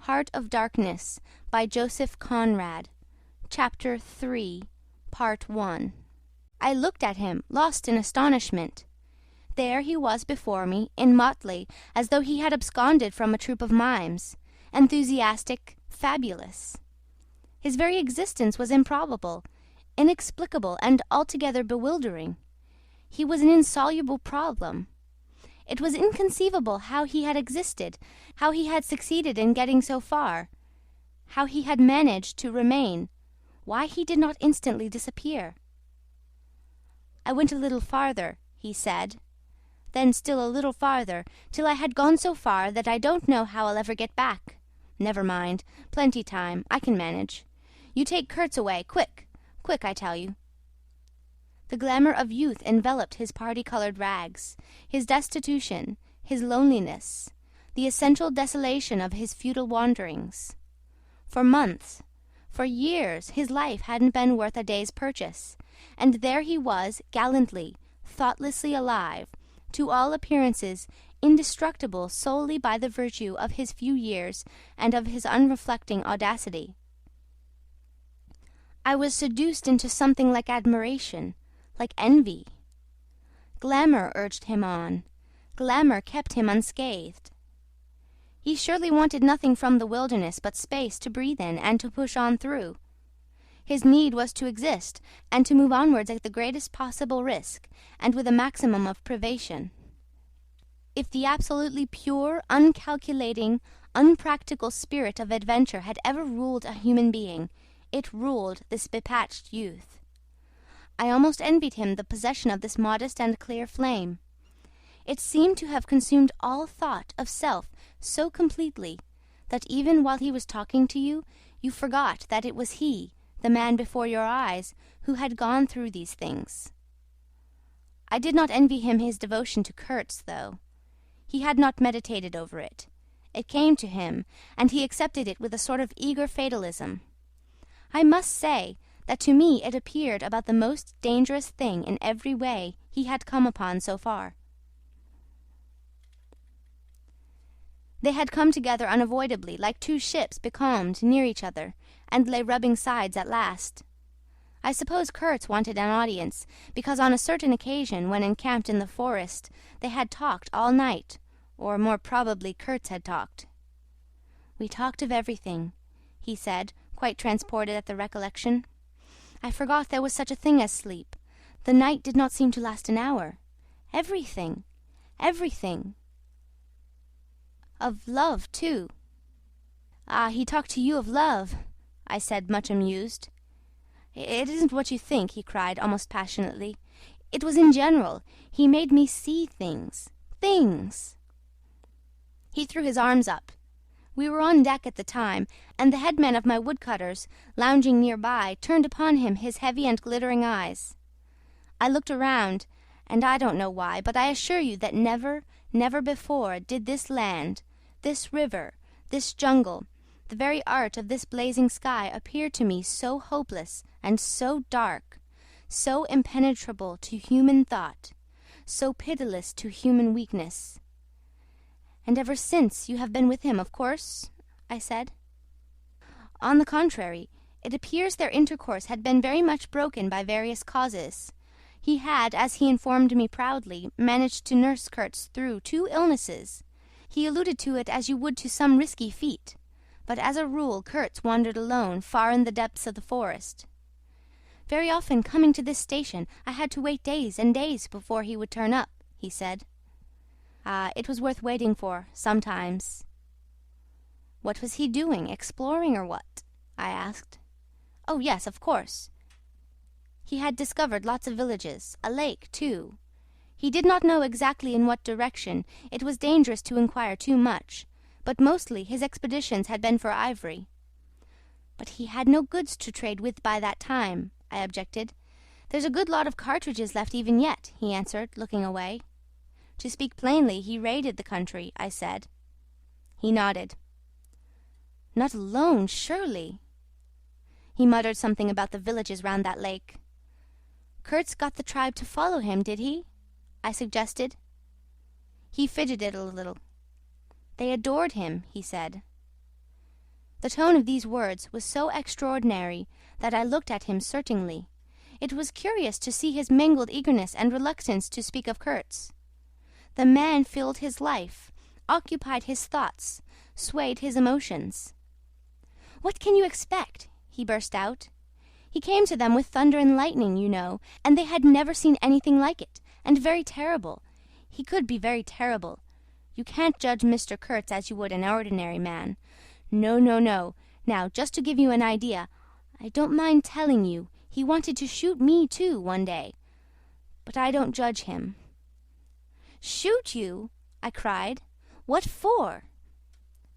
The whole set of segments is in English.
Heart of Darkness by Joseph Conrad. Chapter 3, Part 1. I looked at him, lost in astonishment. There he was before me, in motley, as though he had absconded from a troupe of mimes, enthusiastic, fabulous. His very existence was improbable, inexplicable, and altogether bewildering. He was an insoluble problem. It was inconceivable how he had existed, how he had succeeded in getting so far, how he had managed to remain, why he did not instantly disappear. I went a little farther, he said, then still a little farther, till I had gone so far that I don't know how I'll ever get back. Never mind, plenty time, I can manage. You take Kurtz away, quick, quick, I tell you. The glamour of youth enveloped his party-coloured rags, his destitution, his loneliness, the essential desolation of his futile wanderings. For months, for years, his life hadn't been worth a day's purchase, and there he was, gallantly, thoughtlessly alive, to all appearances indestructible solely by the virtue of his few years and of his unreflecting audacity. I was seduced into something like admiration, like envy. Glamour urged him on. Glamour kept him unscathed. He surely wanted nothing from the wilderness but space to breathe in and to push on through. His need was to exist, and to move onwards at the greatest possible risk, and with a maximum of privation. If the absolutely pure, uncalculating, unpractical spirit of adventure had ever ruled a human being, it ruled this bepatched youth. I almost envied him the possession of this modest and clear flame. It seemed to have consumed all thought of self so completely that even while he was talking to you, you forgot that it was he, the man before your eyes, who had gone through these things. I did not envy him his devotion to Kurtz, though. He had not meditated over it. It came to him, and he accepted it with a sort of eager fatalism. I must say that to me it appeared about the most dangerous thing in every way he had come upon so far. They had come together unavoidably, like two ships becalmed near each other, and lay rubbing sides at last. I suppose Kurtz wanted an audience, because on a certain occasion, when encamped in the forest, they had talked all night, or more probably Kurtz had talked. "We talked of everything," he said, quite transported at the recollection. "I forgot there was such a thing as sleep. The night did not seem to last an hour. Everything, everything. Of love, too." "Ah, he talked to you of love," I said, much amused. "It isn't what you think," he cried, almost passionately. "It was in general. He made me see things. Things!" He threw his arms up. We were on deck at the time, and the headman of my woodcutters, lounging near by, turned upon him his heavy and glittering eyes. I looked around, and I don't know why, but I assure you that never, never before did this land, this river, this jungle, the very art of this blazing sky appear to me so hopeless and so dark, so impenetrable to human thought, so pitiless to human weakness. "And ever since you have been with him, of course?" I said. "On the contrary, it appears their intercourse had been very much broken by various causes. He had, as he informed me proudly, managed to nurse Kurtz through 2 illnesses. He alluded to it as you would to some risky feat, but as a rule Kurtz wandered alone far in the depths of the forest. Very often, coming to this station, I had to wait days and days before he would turn up," he said. "Ah, it was worth waiting for, sometimes." "What was he doing, exploring or what?" I asked. "Oh, yes, of course. He had discovered lots of villages, a lake, too. He did not know exactly in what direction, it was dangerous to inquire too much, but mostly his expeditions had been for ivory." "But he had no goods to trade with by that time," I objected. "There's a good lot of cartridges left even yet," he answered, looking away. "To speak plainly, he raided the country," I said. He nodded. "Not alone, surely?" He muttered something about the villages round that lake. "Kurtz got the tribe to follow him, did he?" I suggested. He fidgeted a little. "They adored him," he said. The tone of these words was so extraordinary that I looked at him searchingly. It was curious to see his mingled eagerness and reluctance to speak of Kurtz. The man filled his life, occupied his thoughts, swayed his emotions. "What can you expect?" he burst out. "He came to them with thunder and lightning, you know, and they had never seen anything like it, and very terrible. He could be very terrible. You can't judge Mr. Kurtz as you would an ordinary man. No, no, no. Now, just to give you an idea, I don't mind telling you, he wanted to shoot me too one day. But I don't judge him." "Shoot you?" I cried. "What for?"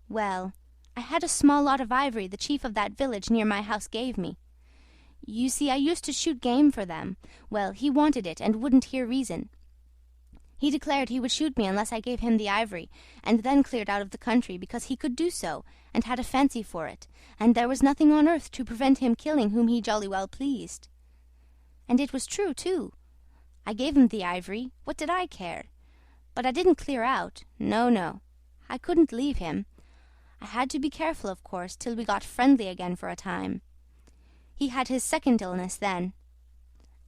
"Well, I had a small lot of ivory the chief of that village near my house gave me. You see, I used to shoot game for them. Well, he wanted it and wouldn't hear reason. He declared he would shoot me unless I gave him the ivory, and then cleared out of the country, because he could do so, and had a fancy for it, and there was nothing on earth to prevent him killing whom he jolly well pleased. And it was true, too. I gave him the ivory. What did I care? But I didn't clear out. No, no. I couldn't leave him. I had to be careful, of course, till we got friendly again for a time. He had his second illness then.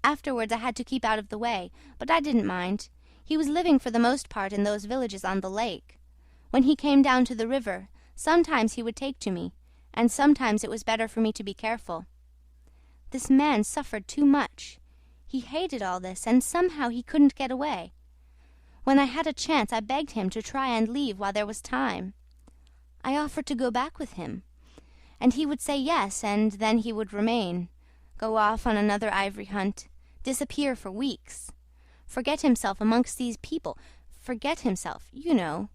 Afterwards I had to keep out of the way, but I didn't mind. He was living for the most part in those villages on the lake. When he came down to the river, sometimes he would take to me, and sometimes it was better for me to be careful. This man suffered too much. He hated all this, and somehow he couldn't get away. When I had a chance, I begged him to try and leave while there was time. I offered to go back with him, and he would say yes, and then he would remain, go off on another ivory hunt, disappear for weeks, forget himself amongst these people, forget himself, you know."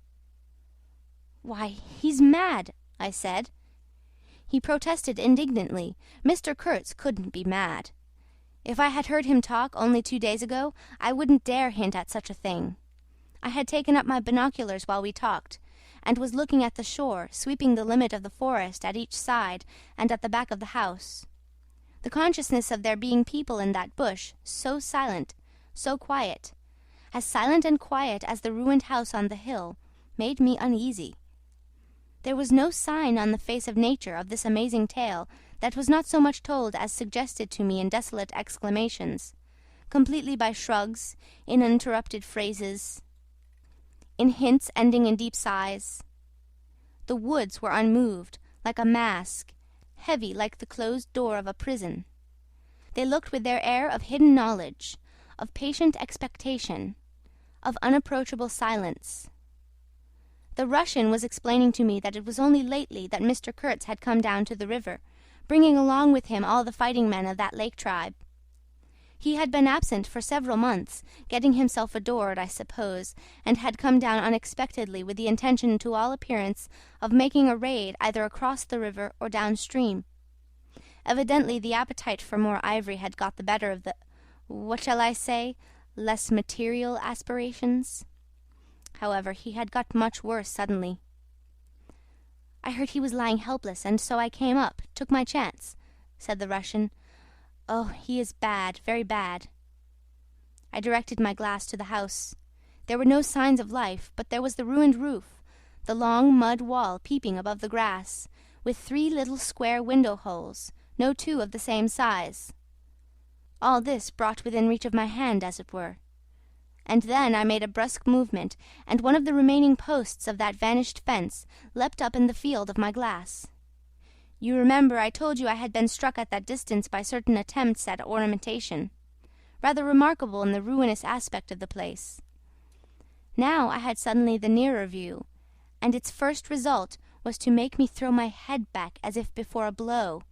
"Why, he's mad," I said. He protested indignantly. Mr. Kurtz couldn't be mad. If I had heard him talk only 2 days ago, I wouldn't dare hint at such a thing. I had taken up my binoculars while we talked, and was looking at the shore, sweeping the limit of the forest at each side and at the back of the house. The consciousness of there being people in that bush, so silent, so quiet, as silent and quiet as the ruined house on the hill, made me uneasy. There was no sign on the face of nature of this amazing tale that was not so much told as suggested to me in desolate exclamations, completely by shrugs, in uninterrupted phrases, in hints ending in deep sighs. The woods were unmoved, like a mask, heavy like the closed door of a prison. They looked with their air of hidden knowledge, of patient expectation, of unapproachable silence. The Russian was explaining to me that it was only lately that Mr. Kurtz had come down to the river, bringing along with him all the fighting men of that lake tribe. He had been absent for several months, getting himself adored, I suppose, and had come down unexpectedly with the intention to all appearance of making a raid either across the river or downstream. Evidently the appetite for more ivory had got the better of the, what shall I say, less material aspirations. However, he had got much worse suddenly. "I heard he was lying helpless, and so I came up, took my chance," said the Russian. "Oh, he is bad, very bad." I directed my glass to the house. There were no signs of life, but there was the ruined roof, the long mud wall peeping above the grass, with 3 little square window holes, no 2 of the same size. All this brought within reach of my hand, as it were. And then I made a brusque movement, and one of the remaining posts of that vanished fence leapt up in the field of my glass. You remember I told you I had been struck at that distance by certain attempts at ornamentation, rather remarkable in the ruinous aspect of the place. Now I had suddenly the nearer view, and its first result was to make me throw my head back as if before a blow.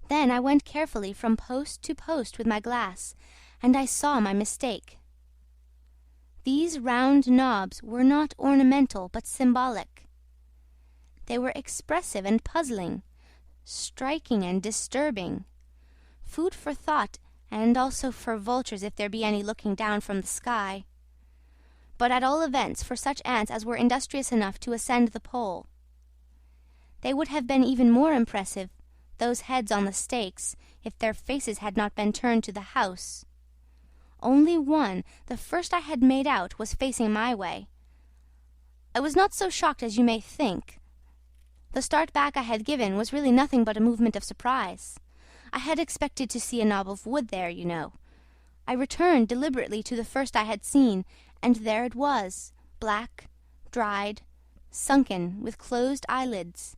Then I went carefully from post to post with my glass, and I saw my mistake. These round knobs were not ornamental but symbolic. They were expressive and puzzling, striking and disturbing, food for thought and also for vultures if there be any looking down from the sky, but at all events for such ants as were industrious enough to ascend the pole. They would have been even more impressive, those heads on the stakes, if their faces had not been turned to the house. Only one, the first I had made out, was facing my way. I was not so shocked as you may think. The start back I had given was really nothing but a movement of surprise. I had expected to see a knob of wood there, you know. I returned deliberately to the first I had seen, and there it was, black, dried, sunken, with closed eyelids.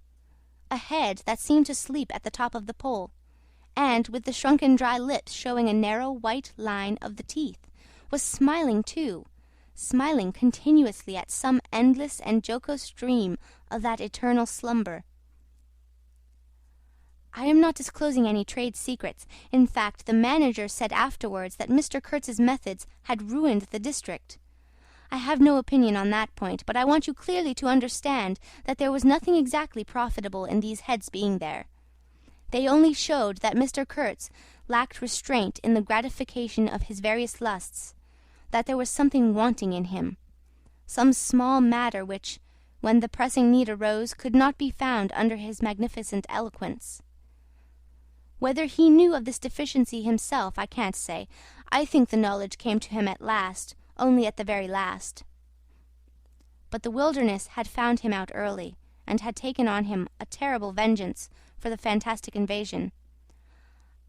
A head that seemed to sleep at the top of the pole, and, with the shrunken dry lips showing a narrow white line of the teeth, was smiling too, smiling continuously at some endless and jocose dream of that eternal slumber. I am not disclosing any trade secrets. In fact, the manager said afterwards that Mr. Kurtz's methods had ruined the district. I have no opinion on that point, but I want you clearly to understand that there was nothing exactly profitable in these heads being there. They only showed that Mr. Kurtz lacked restraint in the gratification of his various lusts, that there was something wanting in him, some small matter which, when the pressing need arose, could not be found under his magnificent eloquence. Whether he knew of this deficiency himself, I can't say. I think the knowledge came to him at last, only at the very last. But the wilderness had found him out early, and had taken on him a terrible vengeance for the fantastic invasion.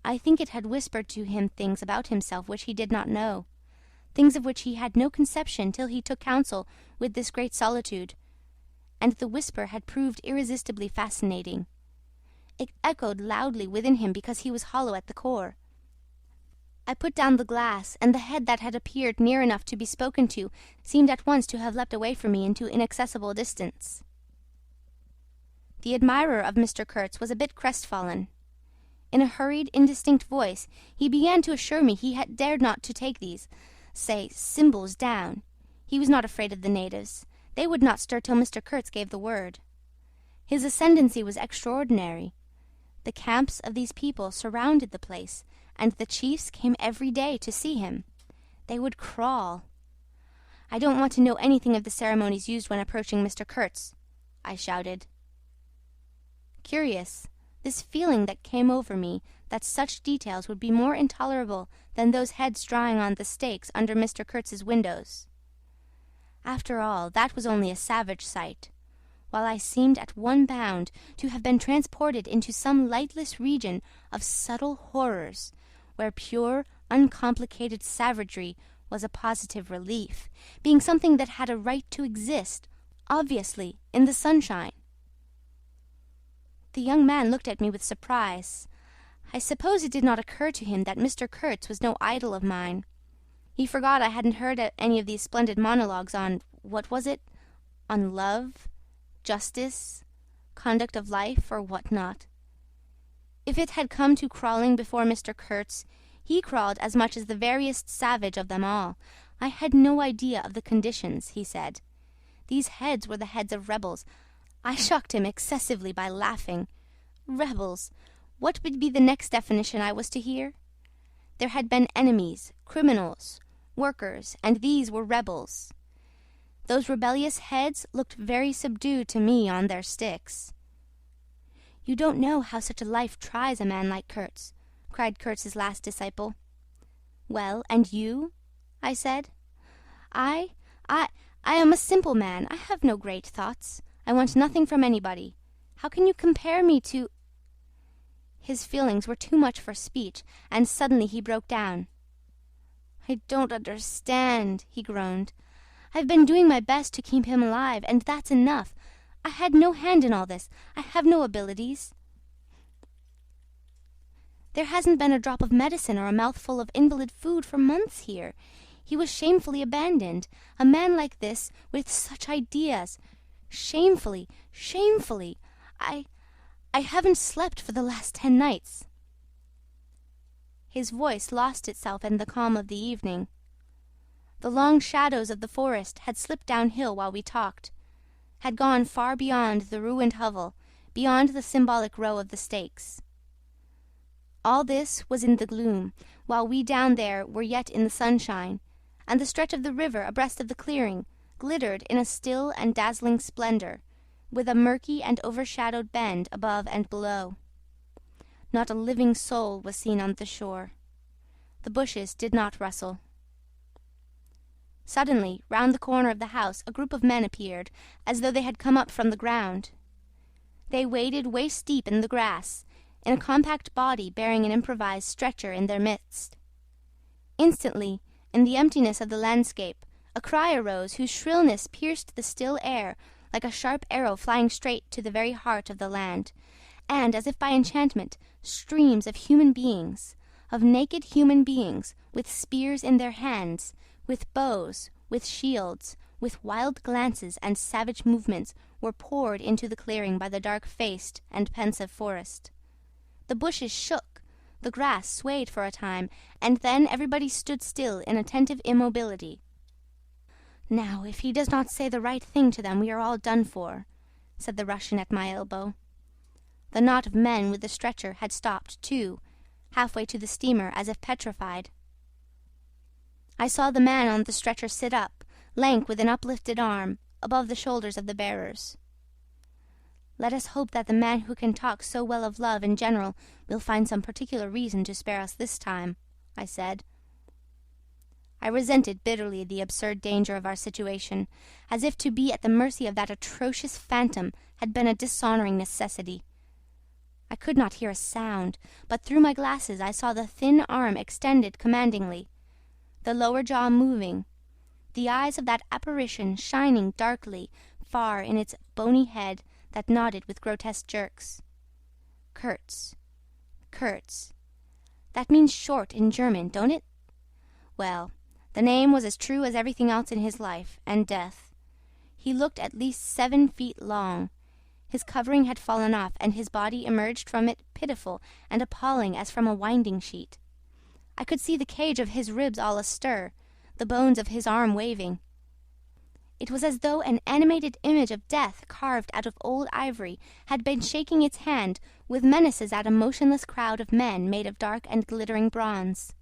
I think it had whispered to him things about himself which he did not know, things of which he had no conception till he took counsel with this great solitude, and the whisper had proved irresistibly fascinating. It echoed loudly within him because he was hollow at the core. I put down the glass, and the head that had appeared near enough to be spoken to seemed at once to have leapt away from me into inaccessible distance. The admirer of Mr. Kurtz was a bit crestfallen. In a hurried, indistinct voice, he began to assure me he had dared not to take these, say, symbols down. He was not afraid of the natives. They would not stir till Mr. Kurtz gave the word. His ascendancy was extraordinary. The camps of these people surrounded the place, and the chiefs came every day to see him. They would crawl. "I don't want to know anything of the ceremonies used when approaching Mr. Kurtz," I shouted. Curious, this feeling that came over me, that such details would be more intolerable than those heads drying on the stakes under Mr. Kurtz's windows. After all, that was only a savage sight, while I seemed at one bound to have been transported into some lightless region of subtle horrors, where pure, uncomplicated savagery was a positive relief, being something that had a right to exist, obviously, in the sunshine. The young man looked at me with surprise. I suppose it did not occur to him that Mr. Kurtz was no idol of mine. He forgot I hadn't heard any of these splendid monologues on, what was it? On love, justice, conduct of life, or what not. If it had come to crawling before Mr. Kurtz, he crawled as much as the veriest savage of them all. I had no idea of the conditions, he said. These heads were the heads of rebels. I shocked him excessively by laughing. Rebels! What would be the next definition I was to hear? There had been enemies, criminals, workers, and these were rebels. Those rebellious heads looked very subdued to me on their sticks. "You don't know how such a life tries a man like Kurtz," cried Kurtz's last disciple. "Well, and you?" I said. I am a simple man. I have no great thoughts. I want nothing from anybody. How can you compare me to—" His feelings were too much for speech, and suddenly he broke down. "I don't understand," he groaned. "I've been doing my best to keep him alive, and that's enough. I had no hand in all this. I have no abilities. There hasn't been a drop of medicine or a mouthful of invalid food for months here. He was shamefully abandoned. A man like this, with such ideas. Shamefully, shamefully. I haven't slept for the last 10 nights. His voice lost itself in the calm of the evening. The long shadows of the forest had slipped downhill while we talked, had gone far beyond the ruined hovel, beyond the symbolic row of the stakes. All this was in the gloom, while we down there were yet in the sunshine, and the stretch of the river abreast of the clearing glittered in a still and dazzling splendor, with a murky and overshadowed bend above and below. Not a living soul was seen on the shore. The bushes did not rustle. Suddenly, round the corner of the house, a group of men appeared, as though they had come up from the ground. They waded waist-deep in the grass, in a compact body bearing an improvised stretcher in their midst. Instantly, in the emptiness of the landscape, a cry arose whose shrillness pierced the still air like a sharp arrow flying straight to the very heart of the land, and, as if by enchantment, streams of human beings, of naked human beings, with spears in their hands, with bows, with shields, with wild glances and savage movements, were poured into the clearing by the dark-faced and pensive forest. The bushes shook, the grass swayed for a time, and then everybody stood still in attentive immobility. "Now, if he does not say the right thing to them, we are all done for," said the Russian at my elbow. The knot of men with the stretcher had stopped, too, halfway to the steamer, as if petrified. I saw the man on the stretcher sit up, lank with an uplifted arm, above the shoulders of the bearers. "Let us hope that the man who can talk so well of love in general will find some particular reason to spare us this time," I said. I resented bitterly the absurd danger of our situation, as if to be at the mercy of that atrocious phantom had been a dishonouring necessity. I could not hear a sound, but through my glasses I saw the thin arm extended commandingly, the lower jaw moving, the eyes of that apparition shining darkly far in its bony head that nodded with grotesque jerks. Kurz. Kurz. That means short in German, don't it? Well, the name was as true as everything else in his life and death. He looked at least 7 feet long. His covering had fallen off, and his body emerged from it pitiful and appalling as from a winding sheet. I could see the cage of his ribs all astir, the bones of his arm waving. It was as though an animated image of death carved out of old ivory had been shaking its hand with menaces at a motionless crowd of men made of dark and glittering bronze.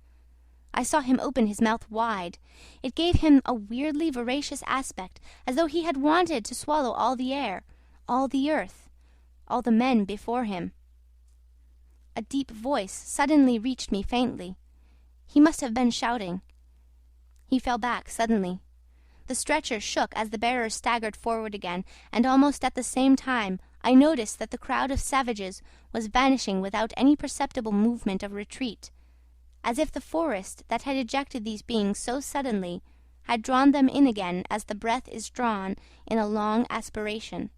I saw him open his mouth wide. It gave him a weirdly voracious aspect, as though he had wanted to swallow all the air, all the earth, all the men before him. A deep voice suddenly reached me faintly. He must have been shouting. He fell back suddenly. The stretcher shook as the bearers staggered forward again, and almost at the same time I noticed that the crowd of savages was vanishing without any perceptible movement of retreat, as if the forest that had ejected these beings so suddenly had drawn them in again as the breath is drawn in a long aspiration.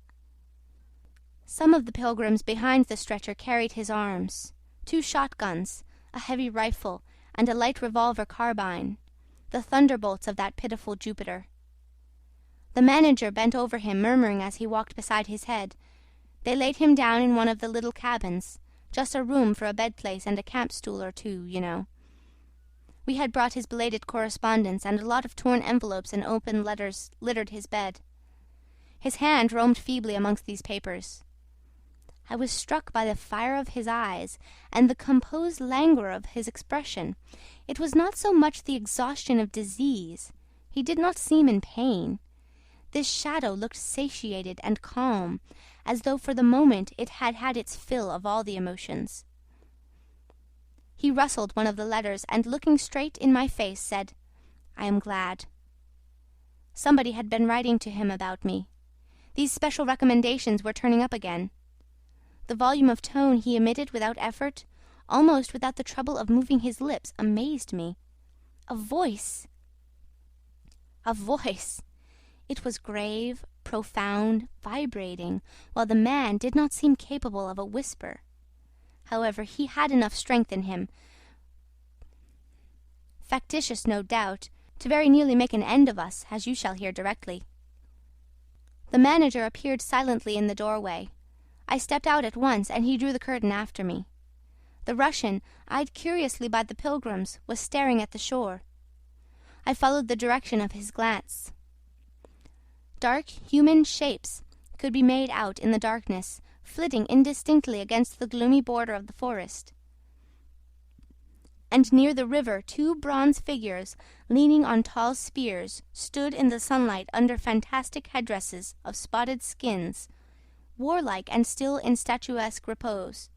Some of the pilgrims behind the stretcher carried his arms, 2 shotguns, a heavy rifle, and a light revolver carbine, the thunderbolts of that pitiful Jupiter. The manager bent over him, murmuring as he walked beside his head. They laid him down in one of the little cabins, just a room for a bed-place and a camp-stool or 2, you know. We had brought his belated correspondence, and a lot of torn envelopes and open letters littered his bed. His hand roamed feebly amongst these papers. I was struck by the fire of his eyes and the composed languor of his expression. It was not so much the exhaustion of disease. He did not seem in pain. This shadow looked satiated and calm, as though for the moment it had had its fill of all the emotions. He rustled one of the letters, and looking straight in my face said, "I am glad." Somebody had been writing to him about me. These special recommendations were turning up again. The volume of tone he emitted without effort, almost without the trouble of moving his lips, amazed me. A voice! A voice! It was grave, profound, vibrating, while the man did not seem capable of a whisper. However, he had enough strength in him, factitious no doubt, to very nearly make an end of us, as you shall hear directly. The manager appeared silently in the doorway. I stepped out at once, and he drew the curtain after me. The Russian, eyed curiously by the pilgrims, was staring at the shore. I followed the direction of his glance. Dark human shapes could be made out in the darkness, flitting indistinctly against the gloomy border of the forest. And near the river 2 bronze figures, leaning on tall spears, stood in the sunlight under fantastic headdresses of spotted skins, warlike and still in statuesque repose.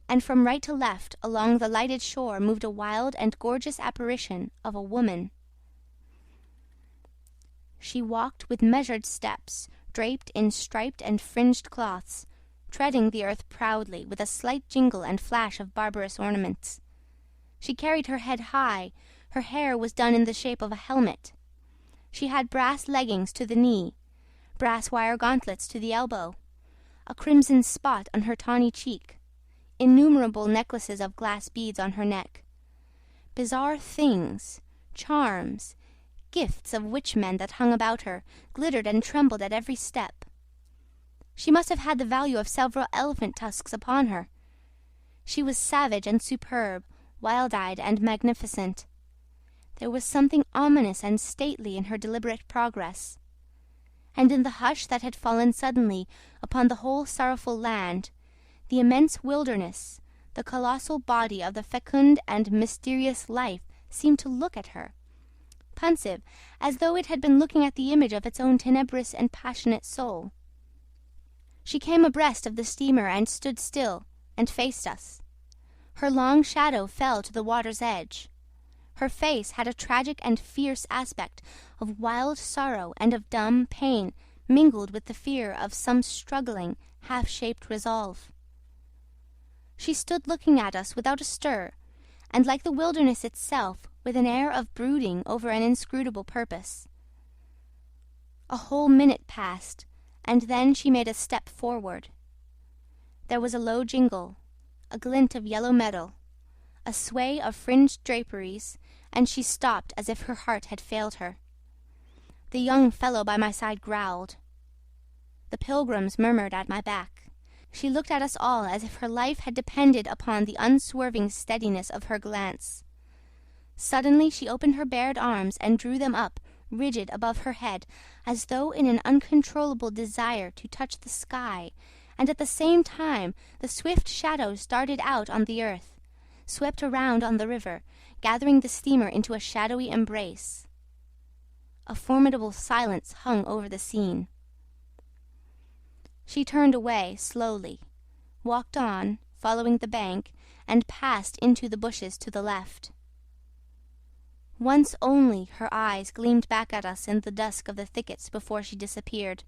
And from right to left along the lighted shore moved a wild and gorgeous apparition of a woman. She walked with measured steps, draped in striped and fringed cloths, treading the earth proudly, with a slight jingle and flash of barbarous ornaments. She carried her head high, her hair was done in the shape of a helmet. She had brass leggings to the knee, brass wire gauntlets to the elbow, a crimson spot on her tawny cheek, innumerable necklaces of glass beads on her neck. Bizarre things, charms, gifts of witch-men that hung about her, glittered and trembled at every step. She must have had the value of several elephant tusks upon her. She was savage and superb, wild-eyed and magnificent. There was something ominous and stately in her deliberate progress. And in the hush that had fallen suddenly upon the whole sorrowful land, the immense wilderness, the colossal body of the fecund and mysterious life seemed to look at her, pensive, as though it had been looking at the image of its own tenebrous and passionate soul. She came abreast of the steamer and stood still and faced us. Her long shadow fell to the water's edge. Her face had a tragic and fierce aspect of wild sorrow and of dumb pain mingled with the fear of some struggling, half-shaped resolve. She stood looking at us without a stir, and like the wilderness itself, with an air of brooding over an inscrutable purpose. A whole minute passed, and then she made a step forward. There was a low jingle, a glint of yellow metal, a sway of fringed draperies, and she stopped as if her heart had failed her. The young fellow by my side growled. The pilgrims murmured at my back. She looked at us all as if her life had depended upon the unswerving steadiness of her glance. Suddenly she opened her bared arms and drew them up, rigid above her head, as though in an uncontrollable desire to touch the sky, and at the same time the swift shadows darted out on the earth, swept around on the river, gathering the steamer into a shadowy embrace. A formidable silence hung over the scene. She turned away slowly, walked on, following the bank, and passed into the bushes to the left. Once only her eyes gleamed back at us in the dusk of the thickets before she disappeared.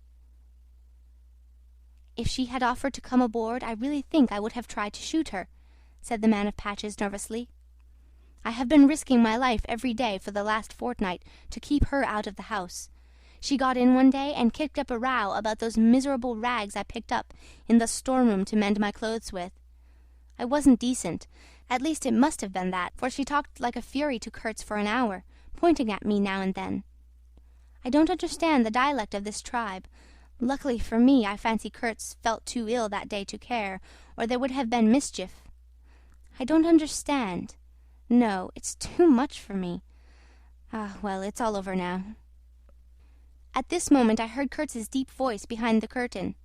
"If she had offered to come aboard, I really think I would have tried to shoot her," said the man of patches nervously. "I have been risking my life every day for the last fortnight to keep her out of the house. She got in one day and kicked up a row about those miserable rags I picked up in the storeroom to mend my clothes with. I wasn't decent. At least it must have been that, for she talked like a fury to Kurtz for an hour, pointing at me now and then. I don't understand the dialect of this tribe. Luckily for me, I fancy Kurtz felt too ill that day to care, or there would have been mischief. I don't understand. No, it's too much for me. Ah, well, it's all over now." At this moment I heard Kurtz's deep voice behind the curtain.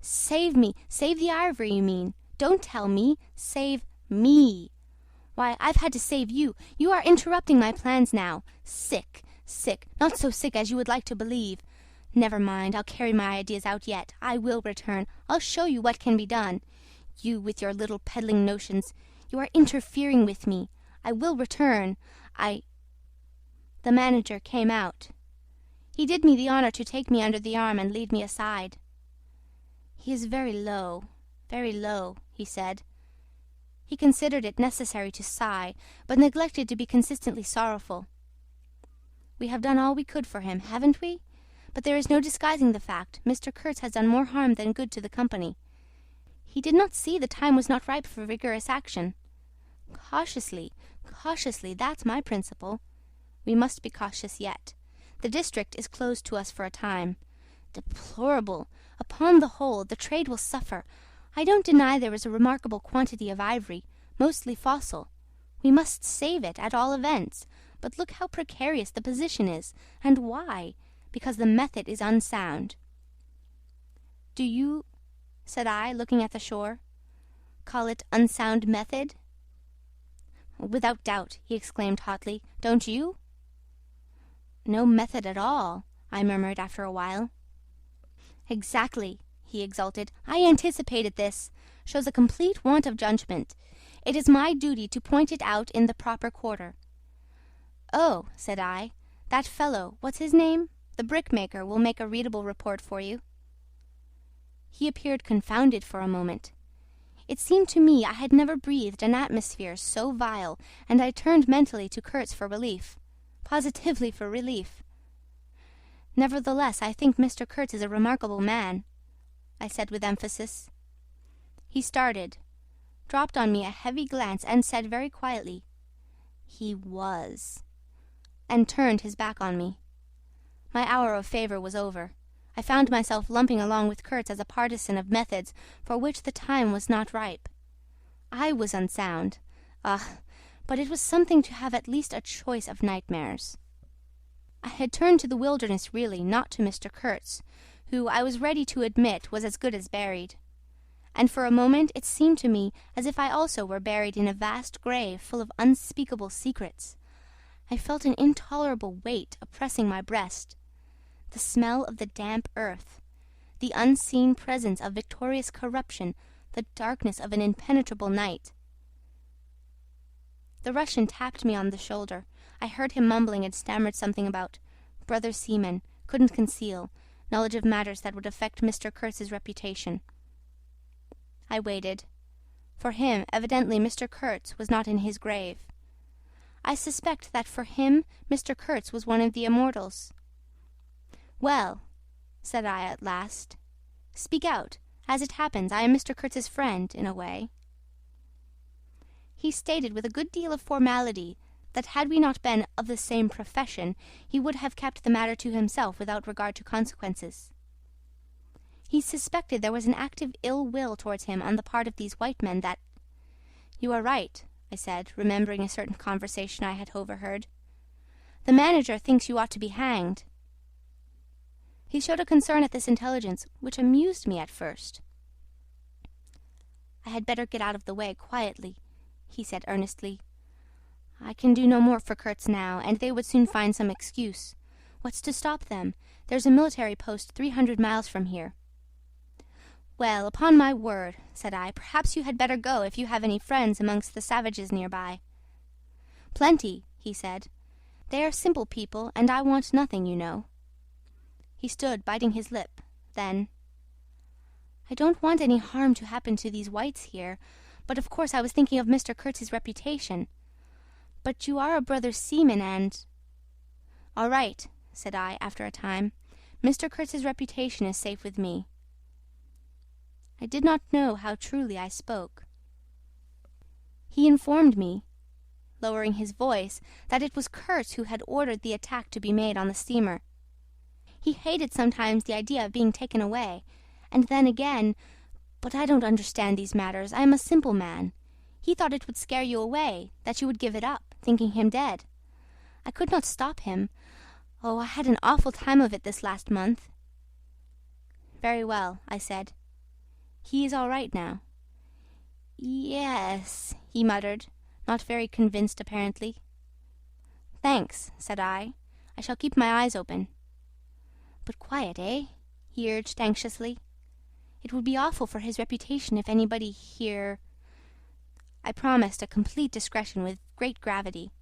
"Save me! Save the ivory, you mean. Don't tell me. Save me. Why, I've had to save you. You are interrupting my plans now. Sick, sick, not so sick as you would like to believe. Never mind, I'll carry my ideas out yet. I will return. I'll show you what can be done. You with your little peddling notions. You are interfering with me. I will return. The manager came out. He did me the honor to take me under the arm and lead me aside. "He is very low, he said. He considered it necessary to sigh, but neglected to be consistently sorrowful. We have done all we could for him, haven't we? But there is no disguising the fact. Mr. Kurtz has done more harm than good to the company. He did not see the time was not ripe for vigorous action. Cautiously, that's my principle. We must be cautious yet. The district is closed to us for a time. Deplorable! Upon the whole, the trade will suffer. I don't deny there is a remarkable quantity of ivory, mostly fossil. We must save it, at all events. But look how precarious the position is. And why? Because the method is unsound." "Do you," said I, looking at the shore, "call it unsound method?" "Without doubt," he exclaimed hotly. "Don't you?" "No method at all," I murmured after a while. "Exactly," he exulted. "I anticipated this. Shows a complete want of judgment. It is my duty to point it out in the proper quarter." "Oh," said I, "that fellow, what's his name? The brickmaker will make a readable report for you." He appeared confounded for a moment. It seemed to me I had never breathed an atmosphere so vile, and I turned mentally to Kurtz for relief. Positively for relief. "Nevertheless, I think Mr. Kurtz is a remarkable man," I said with emphasis. He started, dropped on me a heavy glance, and said very quietly, "He was," and turned his back on me. My hour of favour was over. I found myself lumping along with Kurtz as a partisan of methods for which the time was not ripe. I was unsound. But it was something to have at least a choice of nightmares. I had turned to the wilderness really, not to Mr. Kurtz, who, I was ready to admit, was as good as buried. And for a moment it seemed to me as if I also were buried in a vast grave full of unspeakable secrets. I felt an intolerable weight oppressing my breast. The smell of the damp earth, the unseen presence of victorious corruption, the darkness of an impenetrable night. The Russian tapped me on the shoulder. I heard him mumbling and stammered something about brother seaman, couldn't conceal, knowledge of matters that would affect Mr. Kurtz's reputation. I waited. For him, evidently Mr. Kurtz was not in his grave. I suspect that for him Mr. Kurtz was one of the immortals. "Well," said I at last, "speak out. As it happens, I am Mr. Kurtz's friend, in a way." He stated with a good deal of formality that had we not been of the same profession, he would have kept the matter to himself without regard to consequences. He suspected there was an active ill will towards him on the part of these white men that... "You are right," I said, remembering a certain conversation I had overheard. "The manager thinks you ought to be hanged." He showed a concern at this intelligence which amused me at first. "I had better get out of the way quietly," he said earnestly. "I can do no more for Kurtz now, and they would soon find some excuse. What's to stop them? There's a military post 300 miles from here." "Well, upon my word," said I, "perhaps you had better go if you have any friends amongst the savages nearby." "Plenty," he said. "They are simple people, and I want nothing, you know." He stood biting his lip. Then, "I don't want any harm to happen to these whites here, but of course I was thinking of Mr. Kurtz's reputation. But you are a brother seaman and..." "All right," said I, after a time. "Mr. Kurtz's reputation is safe with me." I did not know how truly I spoke. He informed me, lowering his voice, that it was Kurtz who had ordered the attack to be made on the steamer. He hated sometimes the idea of being taken away, and then again... But I don't understand these matters. I am a simple man. He thought it would scare you away, that you would give it up, thinking him dead. I could not stop him. Oh, I had an awful time of it this last month." "Very well," I said. "He is all right now." "Yes," he muttered, not very convinced apparently. "Thanks," said I. "I shall keep my eyes open." "But quiet, eh?" he urged anxiously. "It would be awful for his reputation if anybody here..." I promised a complete discretion with great gravity.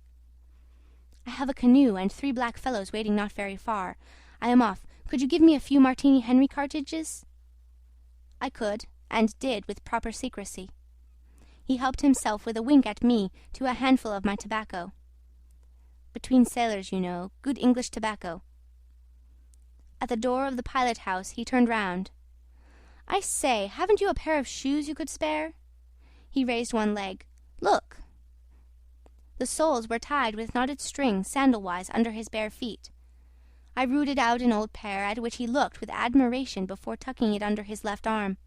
"I have a canoe and 3 black fellows waiting not very far. I am off. Could you give me a few Martini Henry cartridges?" I could, and did with proper secrecy. He helped himself with a wink at me to a handful of my tobacco. Between sailors, you know, good English tobacco. At the door of the pilot-house he turned round. "I say, haven't you a pair of shoes you could spare?" He raised one leg. "Look!" The soles were tied with knotted string sandal-wise under his bare feet. I rooted out an old pair, at which he looked with admiration before tucking it under his left arm.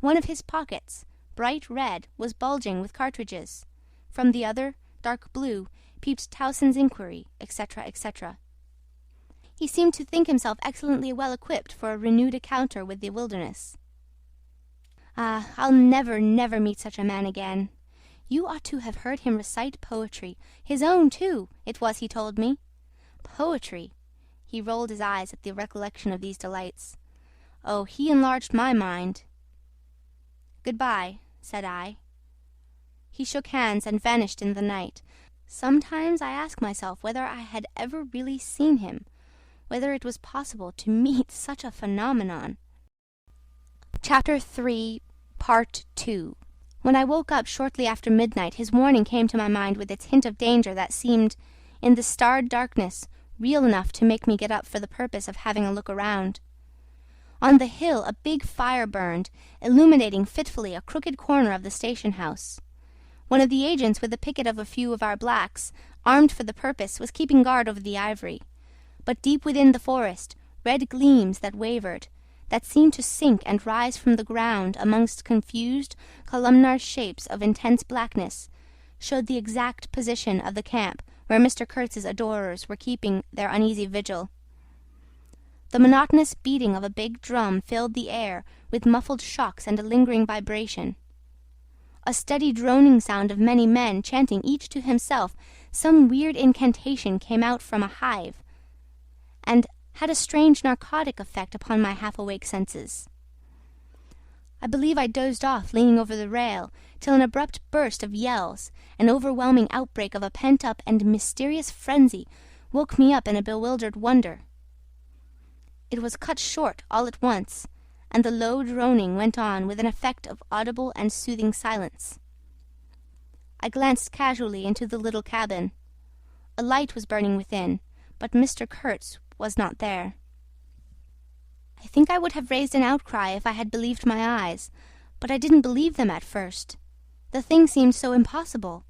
One of his pockets, bright red, was bulging with cartridges. From the other, dark blue, peeped Towson's Inquiry, etc., etc. He seemed to think himself excellently well equipped for a renewed encounter with the wilderness. Ah, I'll never, never meet such a man again. You ought to have heard him recite poetry. His own, too, it was, he told me. Poetry! He rolled his eyes at the recollection of these delights. Oh, he enlarged my mind. "Good-bye," said I. He shook hands and vanished in the night. Sometimes I ask myself whether I had ever really seen him, whether it was possible to meet such a phenomenon. Chapter 3, Part 2. When I woke up shortly after midnight, his warning came to my mind with its hint of danger that seemed, in the starred darkness, real enough to make me get up for the purpose of having a look around. On the hill a big fire burned, illuminating fitfully a crooked corner of the station house. One of the agents, with a picket of a few of our blacks, armed for the purpose, was keeping guard over the ivory. But deep within the forest, red gleams that wavered, that seemed to sink and rise from the ground amongst confused, columnar shapes of intense blackness, showed the exact position of the camp where Mr. Kurtz's adorers were keeping their uneasy vigil. The monotonous beating of a big drum filled the air with muffled shocks and a lingering vibration. A steady droning sound of many men chanting each to himself some weird incantation came out from a hive, and had a strange narcotic effect upon my half-awake senses. I believe I dozed off leaning over the rail, till an abrupt burst of yells, an overwhelming outbreak of a pent-up and mysterious frenzy, woke me up in a bewildered wonder. It was cut short all at once, and the low droning went on with an effect of audible and soothing silence. I glanced casually into the little cabin. A light was burning within, but Mr. Kurtz was not there. I think I would have raised an outcry if I had believed my eyes, but I didn't believe them at first. The thing seemed so impossible.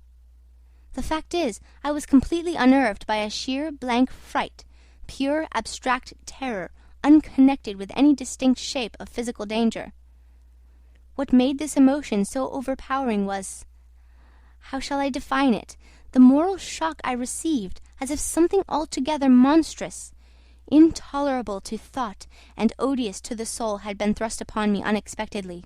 The fact is, I was completely unnerved by a sheer blank fright, pure abstract terror, unconnected with any distinct shape of physical danger. What made this emotion so overpowering was, how shall I define it, the moral shock I received, as if something altogether monstrous, intolerable to thought and odious to the soul, had been thrust upon me unexpectedly.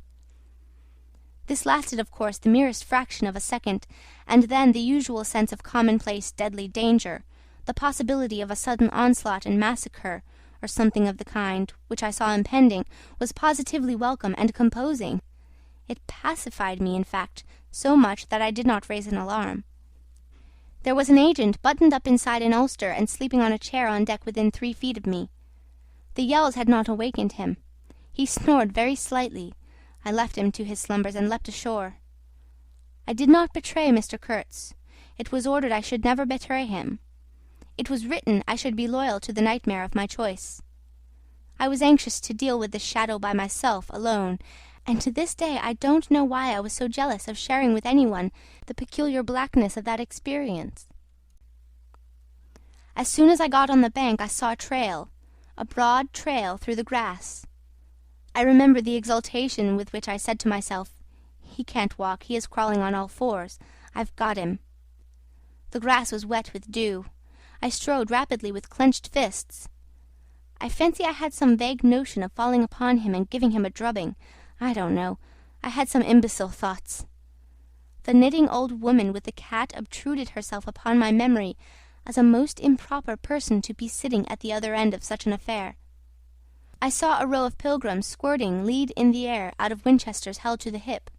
This lasted, of course, the merest fraction of a second, and then the usual sense of commonplace deadly danger, the possibility of a sudden onslaught and massacre, or something of the kind, which I saw impending, was positively welcome and composing. It pacified me, in fact, so much that I did not raise an alarm. There was an agent buttoned up inside an ulster and sleeping on a chair on deck within 3 feet of me. The yells had not awakened him. He snored very slightly. I left him to his slumbers and leapt ashore. I did not betray Mr. Kurtz. It was ordered I should never betray him. It was written I should be loyal to the nightmare of my choice. I was anxious to deal with the shadow by myself, alone, and to this day I don't know why I was so jealous of sharing with anyone the peculiar blackness of that experience. As soon as I got on the bank I saw a trail, a broad trail through the grass. I remember the exultation with which I said to myself, "He can't walk, he is crawling on all fours. I've got him." The grass was wet with dew. I strode rapidly with clenched fists. I fancy I had some vague notion of falling upon him and giving him a drubbing. I don't know. I had some imbecile thoughts. The knitting old woman with the cat obtruded herself upon my memory as a most improper person to be sitting at the other end of such an affair. I saw a row of pilgrims squirting lead in the air out of Winchesters held to the hip.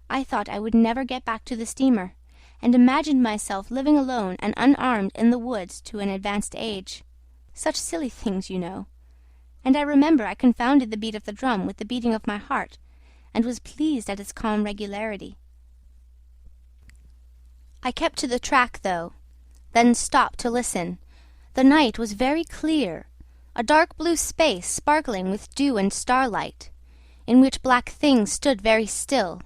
I thought I would never get back to the steamer, and imagined myself living alone and unarmed in the woods to an advanced age. Such silly things, you know. And I remember I confounded the beat of the drum with the beating of my heart, and was pleased at its calm regularity. I kept to the track, though, then stopped to listen. The night was very clear, a dark blue space sparkling with dew and starlight, in which black things stood very still.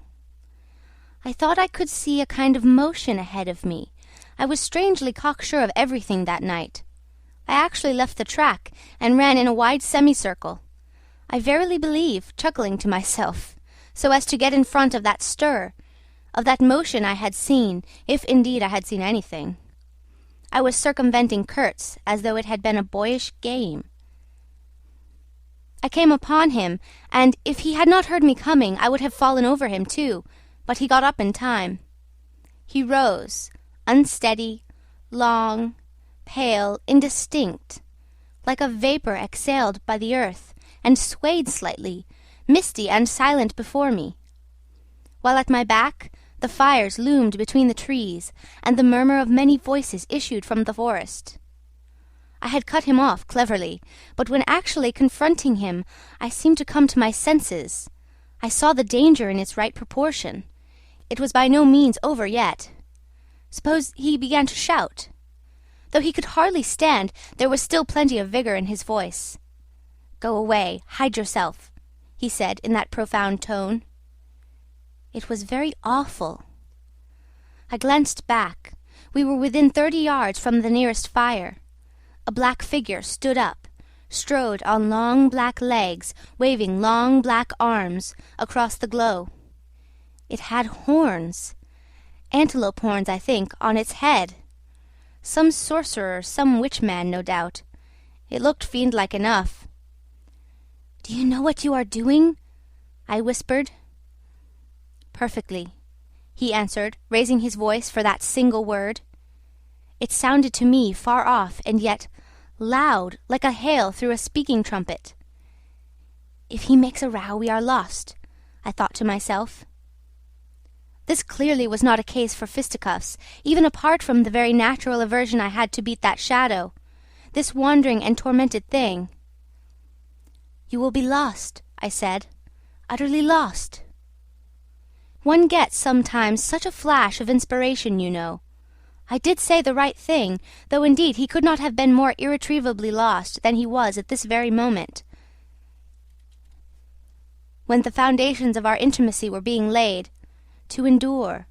I thought I could see a kind of motion ahead of me. I was strangely cocksure of everything that night. I actually left the track and ran in a wide semicircle, I verily believe, chuckling to myself, so as to get in front of that stir, of that motion I had seen, if indeed I had seen anything. I was circumventing Kurtz as though it had been a boyish game. I came upon him, and if he had not heard me coming, I would have fallen over him too, but he got up in time. He rose, unsteady, long, pale, indistinct, like a vapour exhaled by the earth, and swayed slightly, misty and silent before me, while at my back the fires loomed between the trees, and the murmur of many voices issued from the forest. I had cut him off cleverly, but when actually confronting him, I seemed to come to my senses. I saw the danger in its right proportion. It was by no means over yet. Suppose he began to shout? Though he could hardly stand, there was still plenty of vigour in his voice. "Go away, hide yourself," he said in that profound tone. It was very awful. I glanced back. We were within 30 yards from the nearest fire. A black figure stood up, strode on long black legs, waving long black arms across the glow. It had horns, antelope horns, I think, on its head. Some sorcerer, some witch-man, no doubt. It looked fiend-like enough. "Do you know what you are doing?" I whispered. "Perfectly," he answered, raising his voice for that single word. It sounded to me far off, and yet loud, like a hail through a speaking trumpet. "If he makes a row, we are lost," I thought to myself. This clearly was not a case for fisticuffs, even apart from the very natural aversion I had to beat that shadow, this wandering and tormented thing. "You will be lost," I said, "utterly lost." One gets sometimes such a flash of inspiration, you know. I did say the right thing, though indeed he could not have been more irretrievably lost than he was at this very moment, when the foundations of our intimacy were being laid, to endure,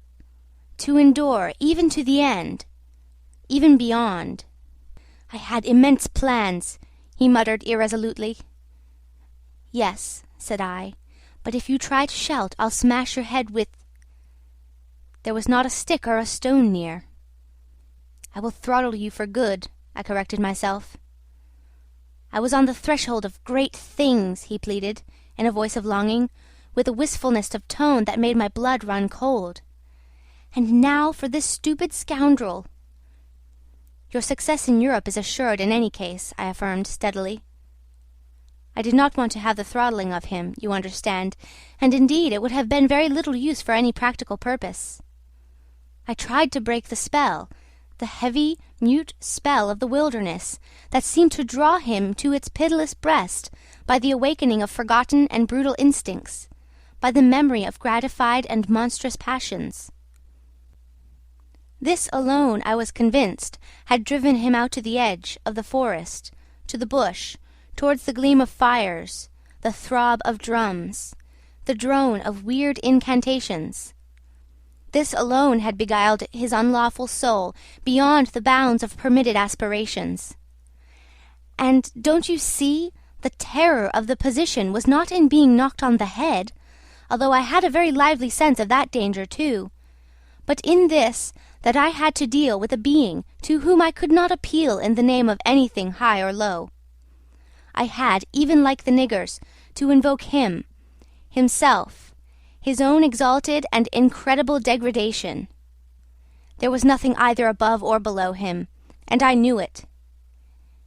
even to the end, even beyond. "I had immense plans," he muttered irresolutely. "Yes," said I, "but if you try to shout, I'll smash your head with—" There was not a stick or a stone near. "I will throttle you for good," I corrected myself. "I was on the threshold of great things," he pleaded, in a voice of longing, with a wistfulness of tone that made my blood run cold. "And now for this stupid scoundrel—" "Your success in Europe is assured in any case," I affirmed steadily. I did not want to have the throttling of him, you understand, and indeed it would have been very little use for any practical purpose. I tried to break the spell, the heavy, mute spell of the wilderness, that seemed to draw him to its pitiless breast by the awakening of forgotten and brutal instincts, by the memory of gratified and monstrous passions. This alone, I was convinced, had driven him out to the edge of the forest, to the bush, towards the gleam of fires, the throb of drums, the drone of weird incantations. This alone had beguiled his unlawful soul beyond the bounds of permitted aspirations. And don't you see, the terror of the position was not in being knocked on the head, although I had a very lively sense of that danger too, but in this, that I had to deal with a being to whom I could not appeal in the name of anything high or low. I had, even like the niggers, to invoke him, himself, his own exalted and incredible degradation. There was nothing either above or below him, and I knew it.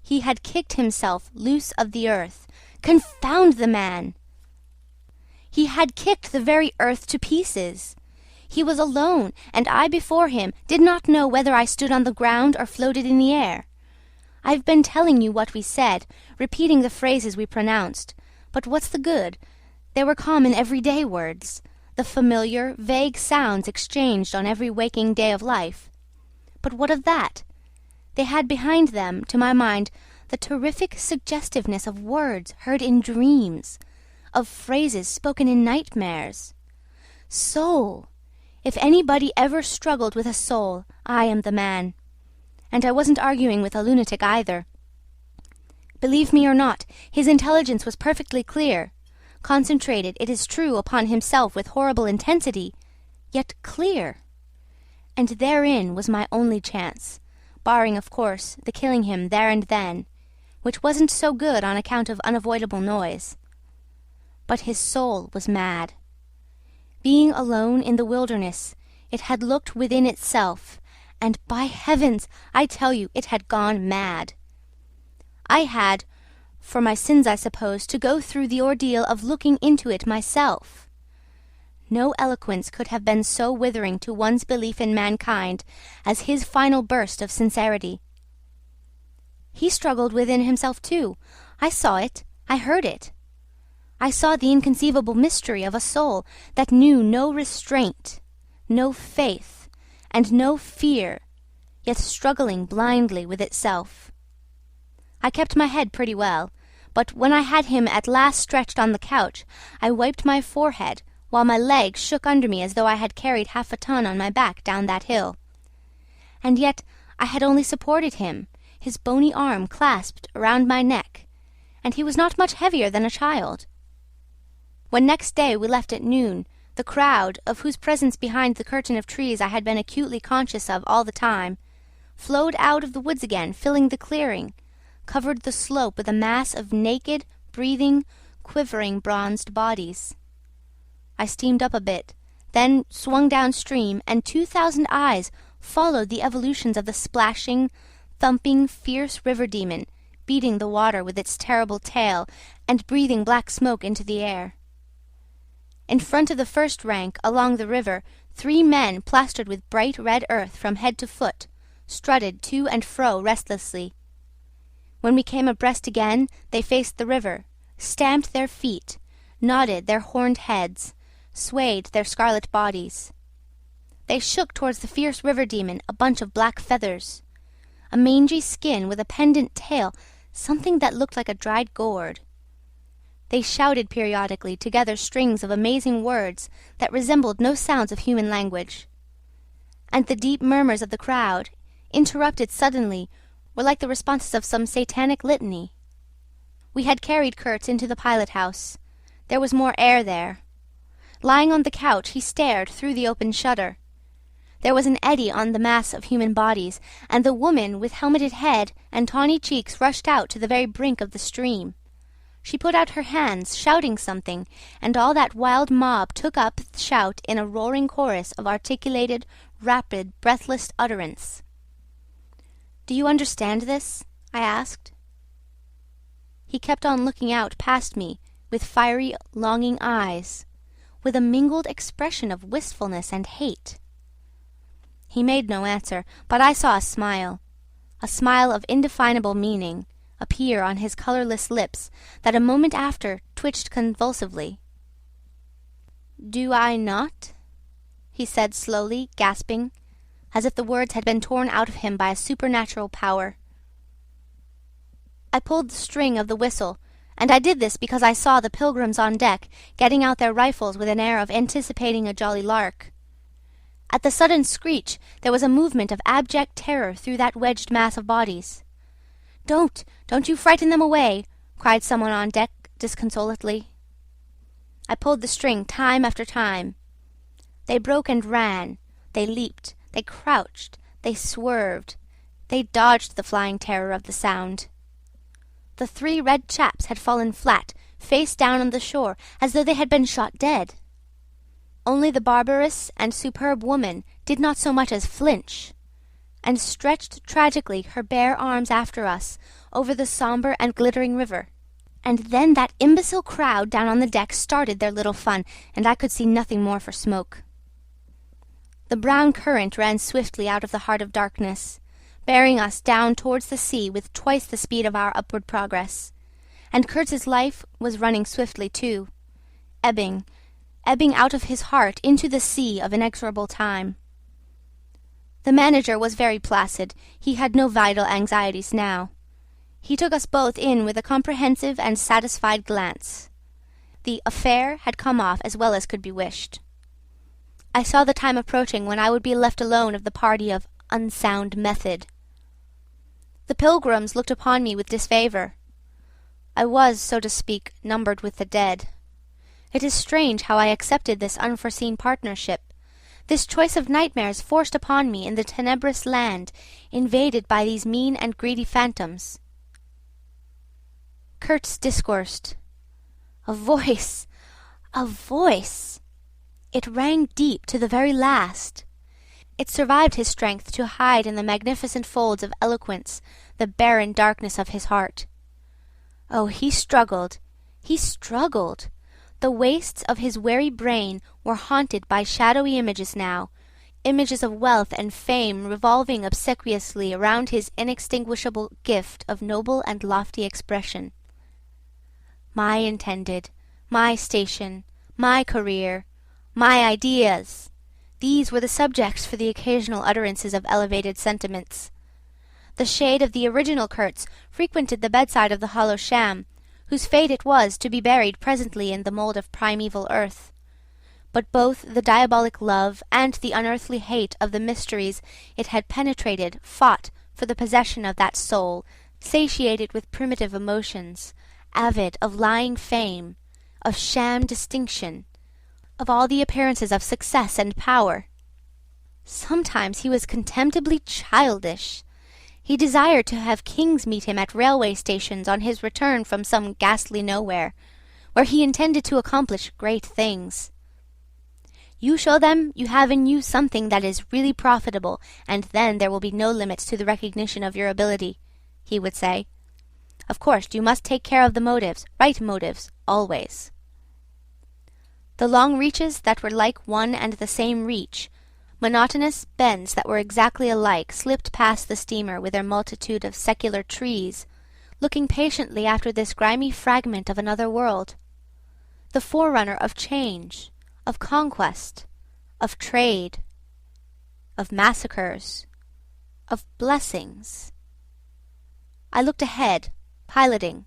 He had kicked himself loose of the earth. Confound the man! He had kicked the very earth to pieces. He was alone, and I before him did not know whether I stood on the ground or floated in the air. I've been telling you what we said, repeating the phrases we pronounced, but what's the good? They were common everyday words, the familiar, vague sounds exchanged on every waking day of life. But what of that? They had behind them, to my mind, the terrific suggestiveness of words heard in dreams, of phrases spoken in nightmares. Soul! If anybody ever struggled with a soul, I am the man. And I wasn't arguing with a lunatic either. Believe me or not, his intelligence was perfectly clear, concentrated, it is true, upon himself with horrible intensity, yet clear. And therein was my only chance, barring, of course, the killing him there and then, which wasn't so good on account of unavoidable noise. But his soul was mad. Being alone in the wilderness, it had looked within itself, and by heavens, I tell you, it had gone mad. I had, for my sins I suppose, to go through the ordeal of looking into it myself. No eloquence could have been so withering to one's belief in mankind as his final burst of sincerity. He struggled within himself too. I saw it. I heard it. I saw the inconceivable mystery of a soul that knew no restraint, no faith, and no fear, yet struggling blindly with itself. I kept my head pretty well, but when I had him at last stretched on the couch, I wiped my forehead, while my legs shook under me as though I had carried 1/2 a ton on my back down that hill. And yet I had only supported him, his bony arm clasped around my neck, and he was not much heavier than a child. When next day we left at noon, the crowd, of whose presence behind the curtain of trees I had been acutely conscious of all the time, flowed out of the woods again, filling the clearing, covered the slope with a mass of naked, breathing, quivering bronzed bodies. I steamed up a bit, then swung downstream, and 2,000 eyes followed the evolutions of the splashing, thumping, fierce river demon, beating the water with its terrible tail and breathing black smoke into the air. In front of the first rank, along the river, 3 men plastered with bright red earth from head to foot strutted to and fro restlessly. When we came abreast again, they faced the river, stamped their feet, nodded their horned heads, swayed their scarlet bodies. They shook towards the fierce river demon a bunch of black feathers, a mangy skin with a pendant tail, something that looked like a dried gourd. They shouted periodically together strings of amazing words that resembled no sounds of human language. And the deep murmurs of the crowd, interrupted suddenly, were like the responses of some satanic litany. We had carried Kurtz into the pilot-house. There was more air there. Lying on the couch, he stared through the open shutter. There was an eddy on the mass of human bodies, and the woman with helmeted head and tawny cheeks rushed out to the very brink of the stream. She put out her hands, shouting something, and all that wild mob took up the shout in a roaring chorus of articulated, rapid, breathless utterance. "Do you understand this?" I asked. He kept on looking out past me with fiery, longing eyes, with a mingled expression of wistfulness and hate. He made no answer, but I saw a smile of indefinable meaning, appear on his colourless lips that a moment after twitched convulsively. "Do I not?" he said slowly, gasping, as if the words had been torn out of him by a supernatural power. I pulled the string of the whistle, and I did this because I saw the pilgrims on deck getting out their rifles with an air of anticipating a jolly lark. At the sudden screech there was a movement of abject terror through that wedged mass of bodies. Don't you frighten them away," cried someone on deck disconsolately. I pulled the string time after time. They broke and ran, they leaped, they crouched, they swerved, they dodged the flying terror of the sound. The 3 red chaps had fallen flat, face down on the shore, as though they had been shot dead. Only the barbarous and superb woman did not so much as flinch, and stretched tragically her bare arms after us over the sombre and glittering river. And then that imbecile crowd down on the deck started their little fun, and I could see nothing more for smoke. The brown current ran swiftly out of the heart of darkness, bearing us down towards the sea with twice the speed of our upward progress, and Kurtz's life was running swiftly too, ebbing out of his heart into the sea of inexorable time. The manager was very placid. He had no vital anxieties now. He took us both in with a comprehensive and satisfied glance. The affair had come off as well as could be wished. I saw the time approaching when I would be left alone of the party of unsound method. The pilgrims looked upon me with disfavour. I was, so to speak, numbered with the dead. It is strange how I accepted this unforeseen partnership, this choice of nightmares forced upon me in the tenebrous land invaded by these mean and greedy phantoms. Kurtz discoursed. A voice! It rang deep to the very last. It survived his strength to hide in the magnificent folds of eloquence the barren darkness of his heart. Oh, he struggled! The wastes of his weary brain were haunted by shadowy images now, images of wealth and fame revolving obsequiously around his inextinguishable gift of noble and lofty expression. My intended, my station, my career, my ideas, these were the subjects for the occasional utterances of elevated sentiments. The shade of the original Kurtz frequented the bedside of the hollow sham, whose fate it was to be buried presently in the mould of primeval earth. But both the diabolic love and the unearthly hate of the mysteries it had penetrated fought for the possession of that soul, satiated with primitive emotions, avid of lying fame, of sham distinction, of all the appearances of success and power. Sometimes he was contemptibly childish. He desired to have kings meet him at railway stations on his return from some ghastly nowhere, where he intended to accomplish great things. You show them you have in you something that is really profitable, and then there will be no limits to the recognition of your ability, he would say. Of course, you must take care of the motives, right motives, always. The long reaches that were like one and the same reach, monotonous bends that were exactly alike, slipped past the steamer with their multitude of secular trees, looking patiently after this grimy fragment of another world, the forerunner of change, of conquest, of trade, of massacres, of blessings. I looked ahead, piloting.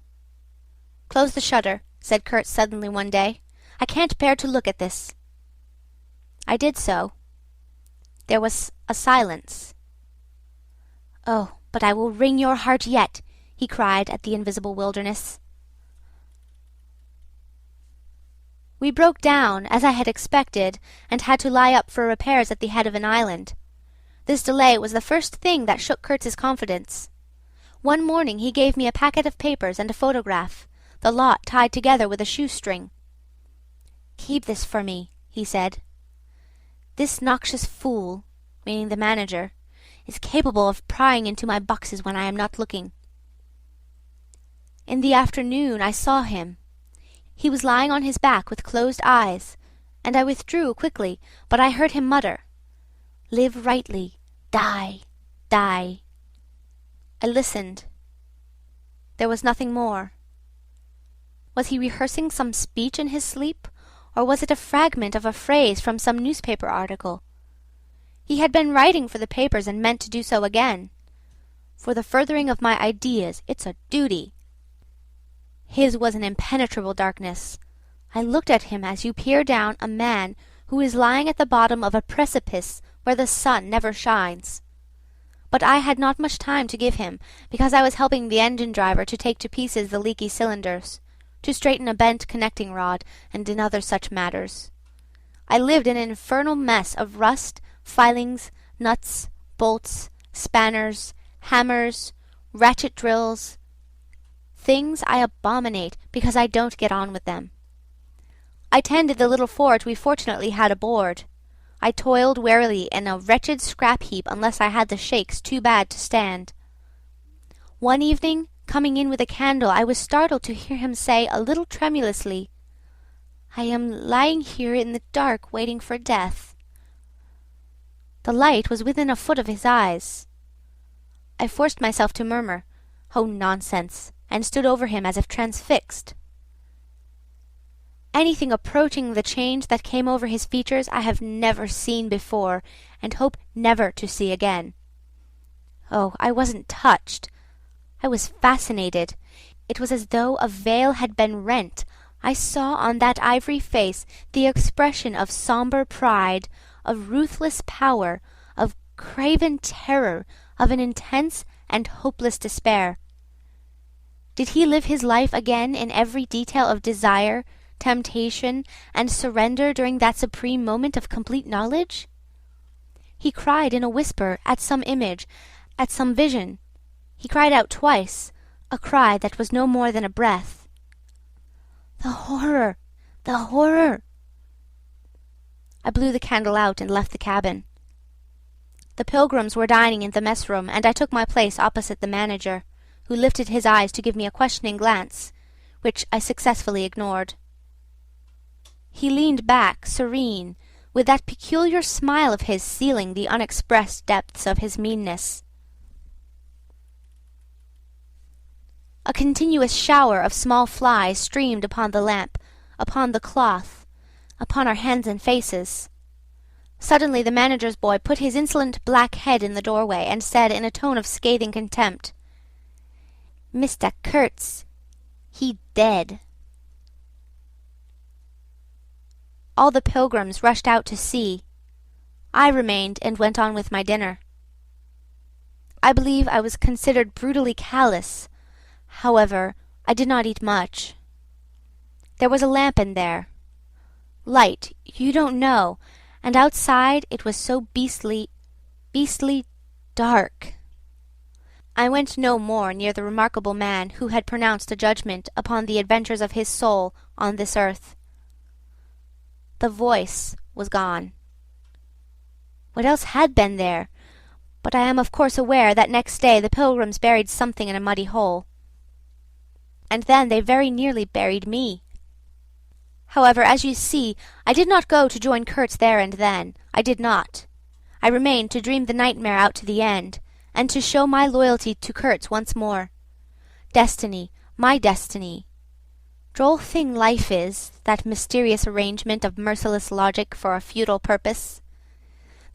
"Close the shutter," said Kurtz suddenly one day. "I can't bear to look at this." I did so. There was a silence. "Oh, but I will wring your heart yet," he cried at the invisible wilderness. We broke down, as I had expected, and had to lie up for repairs at the head of an island. This delay was the first thing that shook Kurtz's confidence. One morning he gave me a packet of papers and a photograph, the lot tied together with a shoestring. "Keep this for me," he said. "This noxious fool," meaning the manager, "is capable of prying into my boxes when I am not looking." In the afternoon I saw him. He was lying on his back with closed eyes, and I withdrew quickly, but I heard him mutter, "Live rightly, die, die." I listened. There was nothing more. Was he rehearsing some speech in his sleep, or was it a fragment of a phrase from some newspaper article? He had been writing for the papers and meant to do so again. For the furthering of my ideas, it's a duty. His was an impenetrable darkness. I looked at him as you peer down a man who is lying at the bottom of a precipice where the sun never shines. But I had not much time to give him, because I was helping the engine-driver to take to pieces the leaky cylinders, to straighten a bent connecting rod, and in other such matters. I lived in an infernal mess of rust, filings, nuts, bolts, spanners, hammers, ratchet drills, things I abominate because I don't get on with them. I tended the little fort we fortunately had aboard. I toiled wearily in a wretched scrap-heap unless I had the shakes too bad to stand. One evening, coming in with a candle, I was startled to hear him say a little tremulously, "I am lying here in the dark waiting for death." The light was within a foot of his eyes. I forced myself to murmur, "Oh, nonsense," and stood over him as if transfixed. Anything approaching the change that came over his features I have never seen before, and hope never to see again. Oh, I wasn't touched. I was fascinated. It was as though a veil had been rent. I saw on that ivory face the expression of sombre pride, of ruthless power, of craven terror, of an intense and hopeless despair. Did he live his life again in every detail of desire, temptation, and surrender during that supreme moment of complete knowledge? He cried in a whisper at some image, at some vision. He cried out twice, a cry that was no more than a breath. "The horror! The horror!" I blew the candle out and left the cabin. The pilgrims were dining in the mess-room, and I took my place opposite the manager, who lifted his eyes to give me a questioning glance, which I successfully ignored. He leaned back, serene, with that peculiar smile of his sealing the unexpressed depths of his meanness. A continuous shower of small flies streamed upon the lamp, upon the cloth, upon our hands and faces. Suddenly the manager's boy put his insolent black head in the doorway and said in a tone of scathing contempt, "Mr. Kurtz, he dead." All the pilgrims rushed out to see. I remained and went on with my dinner. I believe I was considered brutally callous. However, I did not eat much. There was a lamp in there. Light, you don't know, and outside it was so beastly dark. I went no more near the remarkable man who had pronounced a judgment upon the adventures of his soul on this earth. The voice was gone. What else had been there? But I am of course aware that next day the pilgrims buried something in a muddy hole. And then they very nearly buried me. However, as you see, I did not go to join Kurtz there and then. I did not. I remained to dream the nightmare out to the end, and to show my loyalty to Kurtz once more. Destiny, my destiny. Droll thing life is, that mysterious arrangement of merciless logic for a futile purpose.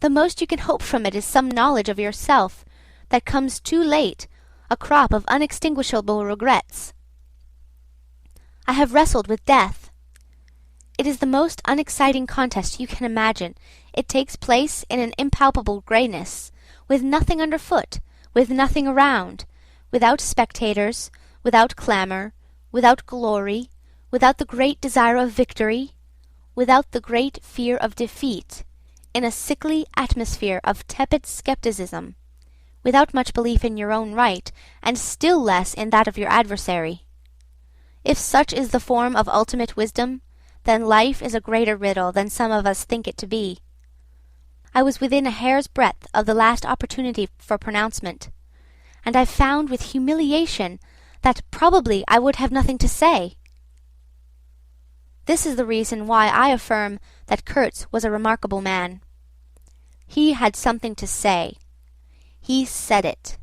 The most you can hope from it is some knowledge of yourself, that comes too late, a crop of unextinguishable regrets. I have wrestled with death. It is the most unexciting contest you can imagine. It takes place in an impalpable greyness, with nothing underfoot, with nothing around, without spectators, without clamour, without glory, without the great desire of victory, without the great fear of defeat, in a sickly atmosphere of tepid scepticism, without much belief in your own right, and still less in that of your adversary. If such is the form of ultimate wisdom, then life is a greater riddle than some of us think it to be. I was within a hair's breadth of the last opportunity for pronouncement, and I found with humiliation that probably I would have nothing to say. This is the reason why I affirm that Kurtz was a remarkable man. He had something to say. He said it.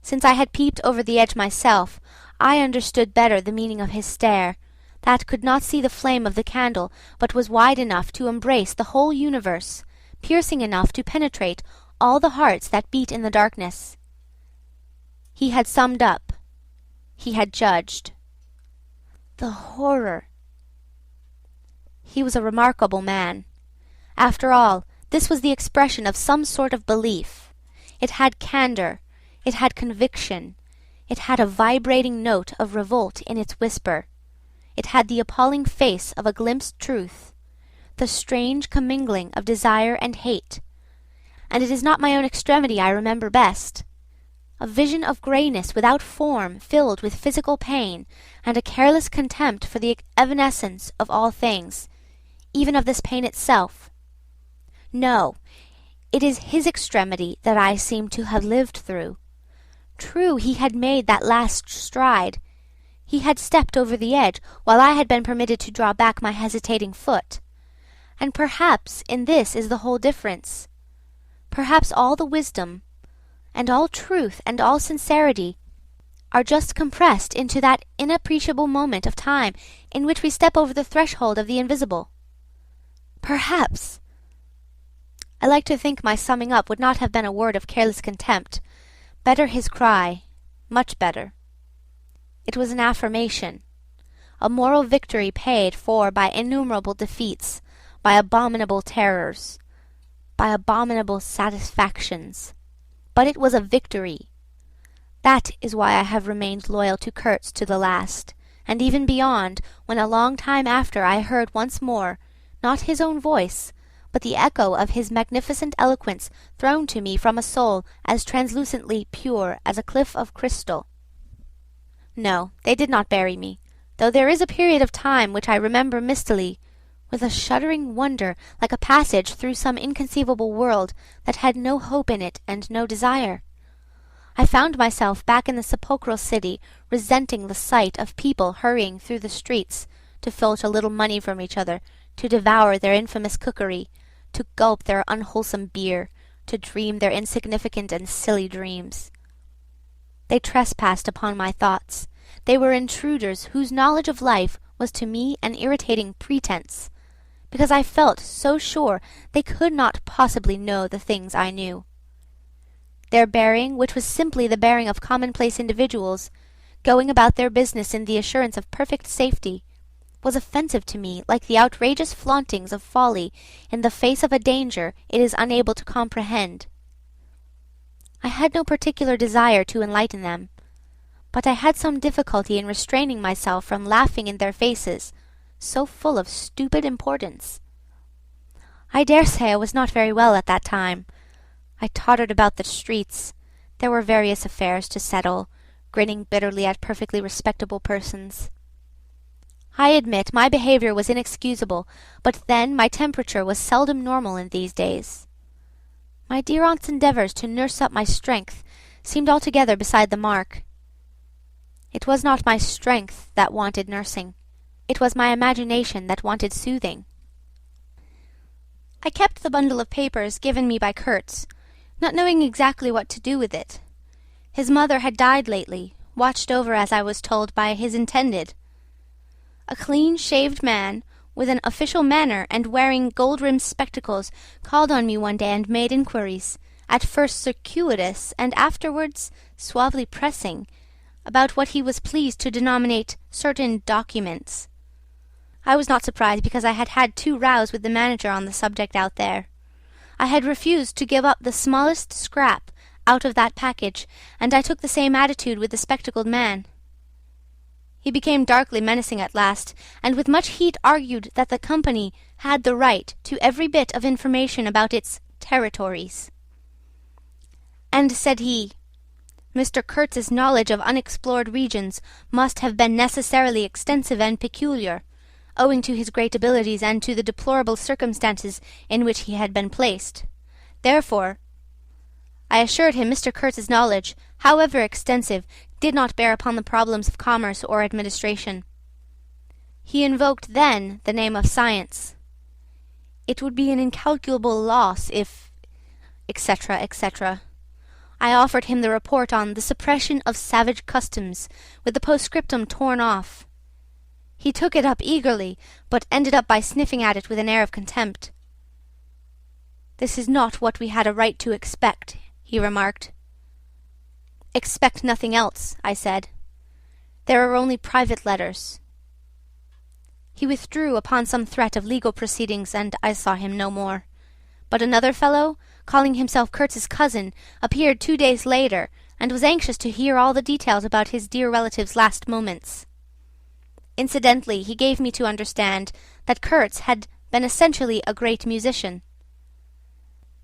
Since I had peeped over the edge myself, I understood better the meaning of his stare, that could not see the flame of the candle, but was wide enough to embrace the whole universe, piercing enough to penetrate all the hearts that beat in the darkness. He had summed up. He had judged. The horror! He was a remarkable man. After all, this was the expression of some sort of belief. It had candour, it had conviction, it had a vibrating note of revolt in its whisper. It had the appalling face of a glimpsed truth, the strange commingling of desire and hate. And it is not my own extremity I remember best. A vision of greyness without form, filled with physical pain, and a careless contempt for the evanescence of all things, even of this pain itself. No, it is his extremity that I seem to have lived through. True, he had made that last stride. He had stepped over the edge, while I had been permitted to draw back my hesitating foot. And perhaps in this is the whole difference. Perhaps all the wisdom, and all truth, and all sincerity, are just compressed into that inappreciable moment of time in which we step over the threshold of the invisible. Perhaps! I like to think my summing up would not have been a word of careless contempt. Better his cry, much better. It was an affirmation, a moral victory paid for by innumerable defeats, by abominable terrors, by abominable satisfactions. But it was a victory. That is why I have remained loyal to Kurtz to the last, and even beyond, when a long time after I heard once more, not his own voice, but the echo of his magnificent eloquence thrown to me from a soul as translucently pure as a cliff of crystal. No, they did not bury me, though there is a period of time which I remember mistily, with a shuddering wonder, like a passage through some inconceivable world that had no hope in it and no desire. I found myself back in the sepulchral city, resenting the sight of people hurrying through the streets to filch a little money from each other, to devour their infamous cookery, to gulp their unwholesome beer, to dream their insignificant and silly dreams. They trespassed upon my thoughts. They were intruders whose knowledge of life was to me an irritating pretence, because I felt so sure they could not possibly know the things I knew. Their bearing, which was simply the bearing of commonplace individuals, going about their business in the assurance of perfect safety, was offensive to me like the outrageous flauntings of folly in the face of a danger it is unable to comprehend. I had no particular desire to enlighten them, but I had some difficulty in restraining myself from laughing in their faces, so full of stupid importance. I dare say I was not very well at that time. I tottered about the streets. There were various affairs to settle, grinning bitterly at perfectly respectable persons. I admit my behaviour was inexcusable, but then my temperature was seldom normal in these days. My dear aunt's endeavours to nurse up my strength seemed altogether beside the mark. It was not my strength that wanted nursing. It was my imagination that wanted soothing. I kept the bundle of papers given me by Kurtz, not knowing exactly what to do with it. His mother had died lately, watched over, as I was told, by his intended. A clean-shaved man, with an official manner and wearing gold-rimmed spectacles, called on me one day and made inquiries, at first circuitous and afterwards suavely pressing, about what he was pleased to denominate certain documents. I was not surprised, because I had had 2 rows with the manager on the subject out there. I had refused to give up the smallest scrap out of that package, and I took the same attitude with the spectacled man. He became darkly menacing at last, and with much heat argued that the company had the right to every bit of information about its territories. And, said he, Mr. Kurtz's knowledge of unexplored regions must have been necessarily extensive and peculiar, owing to his great abilities and to the deplorable circumstances in which he had been placed. Therefore, I assured him Mr. Kurtz's knowledge, however extensive, did not bear upon the problems of commerce or administration. He invoked then the name of science. It would be an incalculable loss if, etc., etc. I offered him the report on the suppression of savage customs, with the postscriptum torn off. He took it up eagerly, but ended up by sniffing at it with an air of contempt. "This is not what we had a right to expect," he remarked. "Expect nothing else," I said. "There are only private letters." He withdrew upon some threat of legal proceedings, and I saw him no more. But another fellow, calling himself Kurtz's cousin, appeared 2 days later, and was anxious to hear all the details about his dear relative's last moments. Incidentally, he gave me to understand that Kurtz had been essentially a great musician.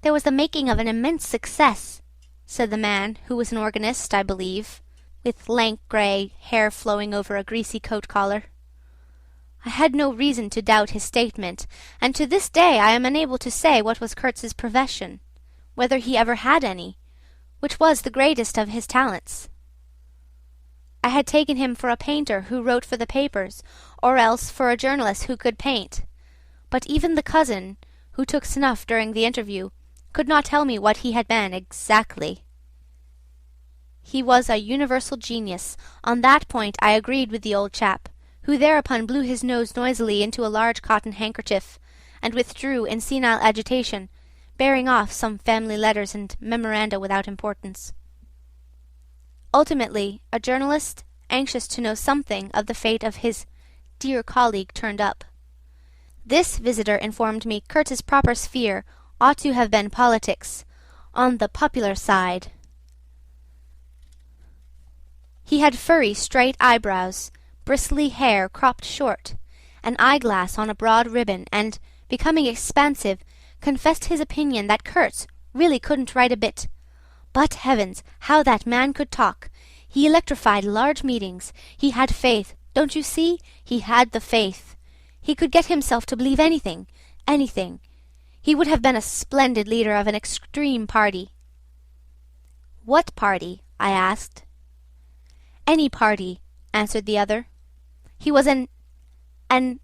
"There was the making of an immense success," said the man, who was an organist, I believe, with lank grey hair flowing over a greasy coat-collar. I had no reason to doubt his statement, and to this day I am unable to say what was Kurtz's profession, whether he ever had any, which was the greatest of his talents. I had taken him for a painter who wrote for the papers, or else for a journalist who could paint, but even the cousin, who took snuff during the interview, could not tell me what he had been exactly. He was a universal genius. On that point I agreed with the old chap, who thereupon blew his nose noisily into a large cotton handkerchief, and withdrew in senile agitation, bearing off some family letters and memoranda without importance. Ultimately, a journalist, anxious to know something of the fate of his dear colleague, turned up. This visitor informed me Kurtz's proper sphere ought to have been politics, on the popular side. He had furry, straight eyebrows, bristly hair cropped short, an eyeglass on a broad ribbon, and, becoming expansive, confessed his opinion that Kurtz really couldn't write a bit. But heavens, how that man could talk! He electrified large meetings. He had faith. Don't you see? He had the faith. He could get himself to believe anything, anything. He would have been a splendid leader of an extreme party. "What party?" I asked. "Any party," answered the other. "He was an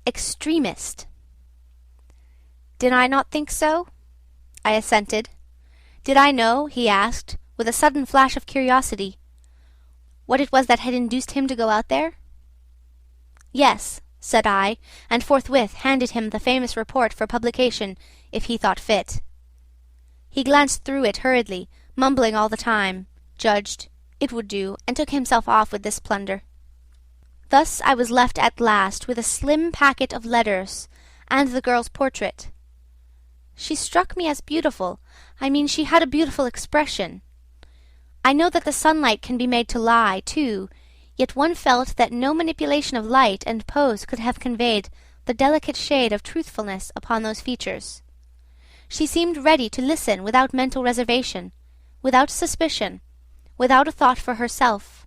extremist." Did I not think so? I assented. Did I know, he asked, with a sudden flash of curiosity, what it was that had induced him to go out there? Yes, said I, and forthwith handed him the famous report for publication, if he thought fit. He glanced through it hurriedly, mumbling all the time, judged it would do, and took himself off with this plunder. Thus I was left at last with a slim packet of letters and the girl's portrait. She struck me as beautiful. I mean, she had a beautiful expression. I know that the sunlight can be made to lie, too, yet one felt that no manipulation of light and pose could have conveyed the delicate shade of truthfulness upon those features. She seemed ready to listen without mental reservation, without suspicion, without a thought for herself.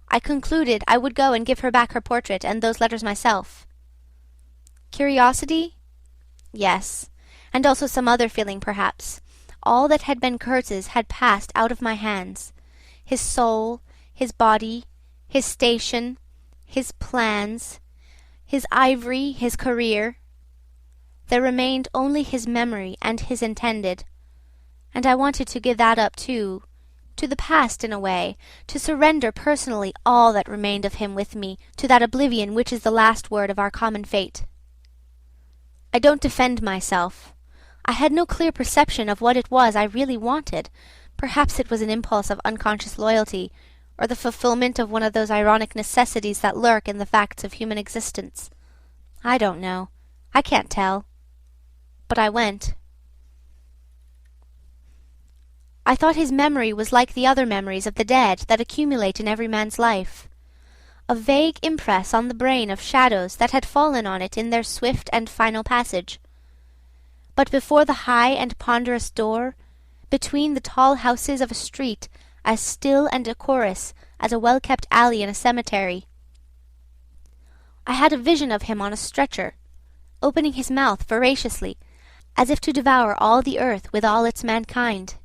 I concluded I would go and give her back her portrait and those letters myself. Curiosity? Yes, and also some other feeling, perhaps. All that had been Kurtz's had passed out of my hands. His soul, his body, his station, his plans, his ivory, his career. There remained only his memory and his intended, and I wanted to give that up too, to the past in a way, to surrender personally all that remained of him with me to that oblivion which is the last word of our common fate. I don't defend myself. I had no clear perception of what it was I really wanted. Perhaps it was an impulse of unconscious loyalty, or the fulfilment of one of those ironic necessities that lurk in the facts of human existence. I don't know. I can't tell. But I went. I thought his memory was like the other memories of the dead that accumulate in every man's life, a vague impress on the brain of shadows that had fallen on it in their swift and final passage. But before the high and ponderous door, between the tall houses of a street as still and decorous as a well-kept alley in a cemetery, I had a vision of him on a stretcher, opening his mouth voraciously, as if to devour all the earth with all its mankind.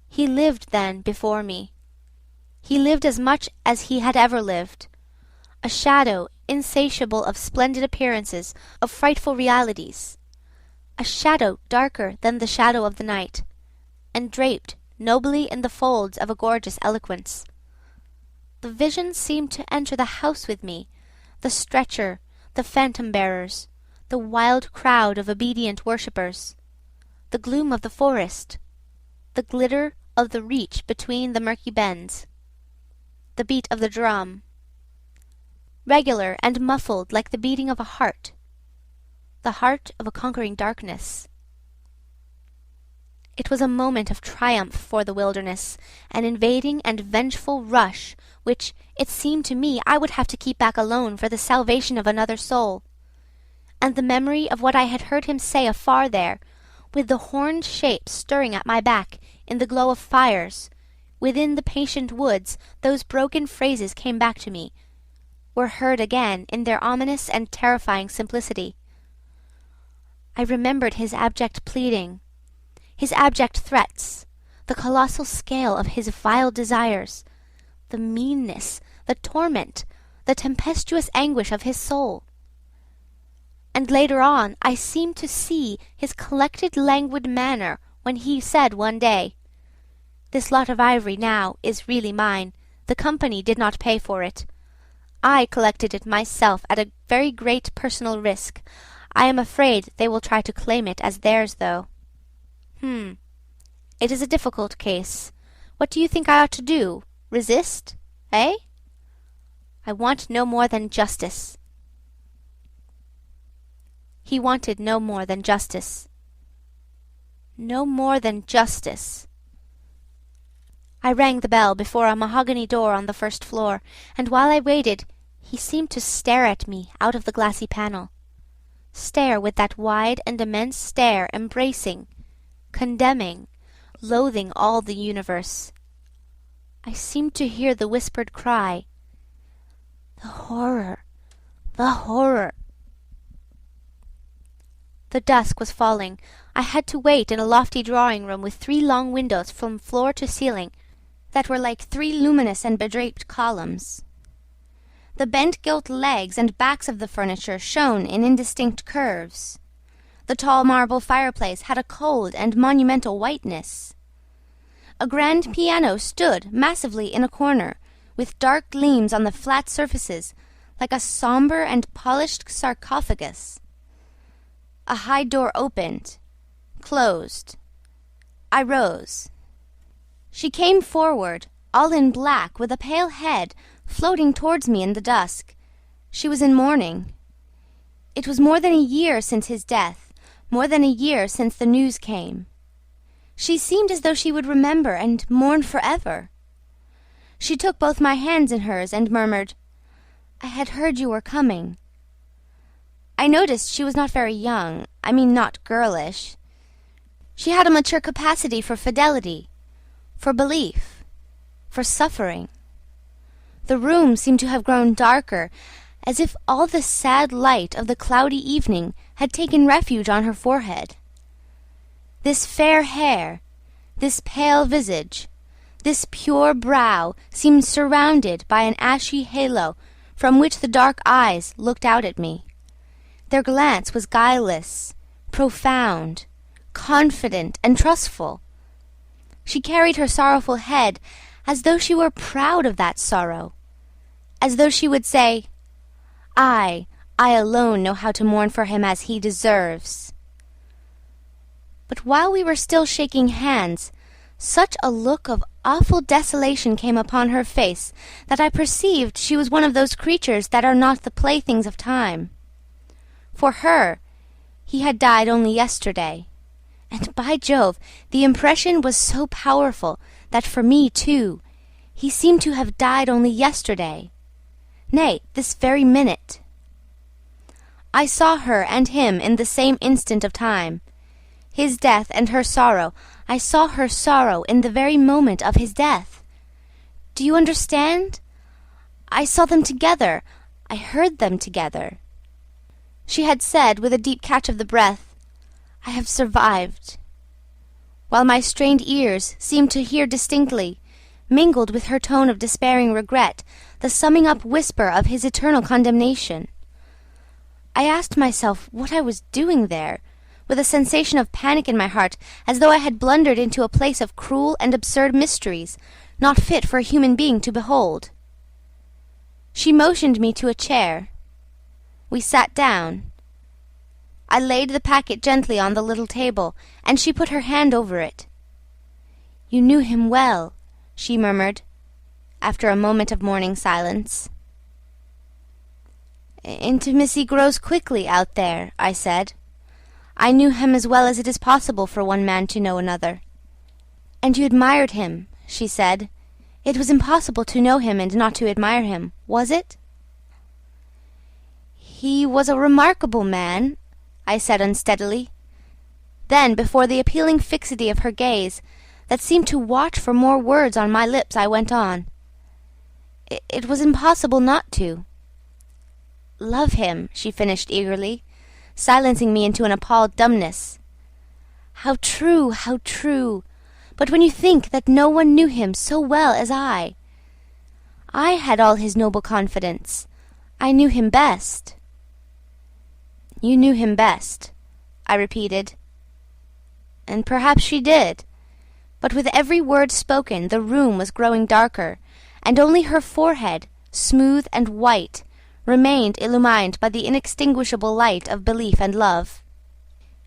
He lived then before me. He lived as much as he had ever lived, a shadow insatiable of splendid appearances, of frightful realities, a shadow darker than the shadow of the night, and draped nobly in the folds of a gorgeous eloquence. The vision seemed to enter the house with me, the stretcher, the phantom-bearers, the wild crowd of obedient worshippers, the gloom of the forest, the glitter of the reach between the murky bends, the beat of the drum, regular and muffled like the beating of a heart, the heart of a conquering darkness. It was a moment of triumph for the wilderness, an invading and vengeful rush which, it seemed to me, I would have to keep back alone for the salvation of another soul. And the memory of what I had heard him say afar there, with the horned shapes stirring at my back in the glow of fires, within the patient woods, those broken phrases came back to me, were heard again in their ominous and terrifying simplicity. I remembered his abject pleading, his abject threats, the colossal scale of his vile desires, the meanness, the torment, the tempestuous anguish of his soul. And later on I seemed to see his collected languid manner when he said one day, "This lot of ivory now is really mine. The company did not pay for it. I collected it myself at a very great personal risk. I am afraid they will try to claim it as theirs, though." It is a difficult case. What do you think I ought to do? Resist? Eh? I want no more than justice. He wanted no more than justice. No more than justice. I rang the bell before a mahogany door on the first floor, and while I waited, he seemed to stare at me out of the glassy panel. Stare with that wide and immense stare embracing, condemning, loathing all the universe. I seemed to hear the whispered cry, "The horror! The horror!" The dusk was falling. I had to wait in a lofty drawing-room with 3 long windows from floor to ceiling that were like 3 luminous and bedraped columns. The bent gilt legs and backs of the furniture shone in indistinct curves. The tall marble fireplace had a cold and monumental whiteness. A grand piano stood massively in a corner, with dark gleams on the flat surfaces, like a sombre and polished sarcophagus. A high door opened, closed. I rose. She came forward, all in black, with a pale head, floating towards me in the dusk. She was in mourning. It was more than a year since his death, more than a year since the news came. She seemed as though she would remember and mourn forever. She took both my hands in hers and murmured, "I had heard you were coming." I noticed she was not very young, not girlish. She had a mature capacity for fidelity, for belief, for suffering. The room seemed to have grown darker, as if all the sad light of the cloudy evening had taken refuge on her forehead. This fair hair, this pale visage, this pure brow seemed surrounded by an ashy halo from which the dark eyes looked out at me. Their glance was guileless, profound, confident, and trustful. She carried her sorrowful head as though she were proud of that sorrow, as though she would say, I alone know how to mourn for him as he deserves." But while we were still shaking hands, such a look of awful desolation came upon her face that I perceived she was one of those creatures that are not the playthings of time. For her, he had died only yesterday, and by Jove, the impression was so powerful that for me too, he seemed to have died only yesterday, nay, this very minute. I saw her and him in the same instant of time. His death and her sorrow. I saw her sorrow in the very moment of his death. Do you understand? I saw them together. I heard them together. She had said, with a deep catch of the breath, "I have survived," while my strained ears seemed to hear distinctly, mingled with her tone of despairing regret, the summing up whisper of his eternal condemnation. I asked myself what I was doing there, with a sensation of panic in my heart, as though I had blundered into a place of cruel and absurd mysteries, not fit for a human being to behold. She motioned me to a chair. We sat down. I laid the packet gently on the little table, and she put her hand over it. "You knew him well," she murmured, after a moment of mourning silence. "Intimacy grows quickly out there," I said. "I knew him as well as it is possible for one man to know another." "And you admired him," she said. "It was impossible to know him and not to admire him, was it?" "He was a remarkable man," I said unsteadily. Then, before the appealing fixity of her gaze, that seemed to watch for more words on my lips, I went on. "It was impossible not to." "Love him," she finished eagerly, silencing me into an appalled dumbness. "How true, how true! But when you think that no one knew him so well as I had all his noble confidence. I knew him best." "You knew him best," I repeated. And perhaps she did. But with every word spoken the room was growing darker, and only her forehead, smooth and white, remained illumined by the inextinguishable light of belief and love.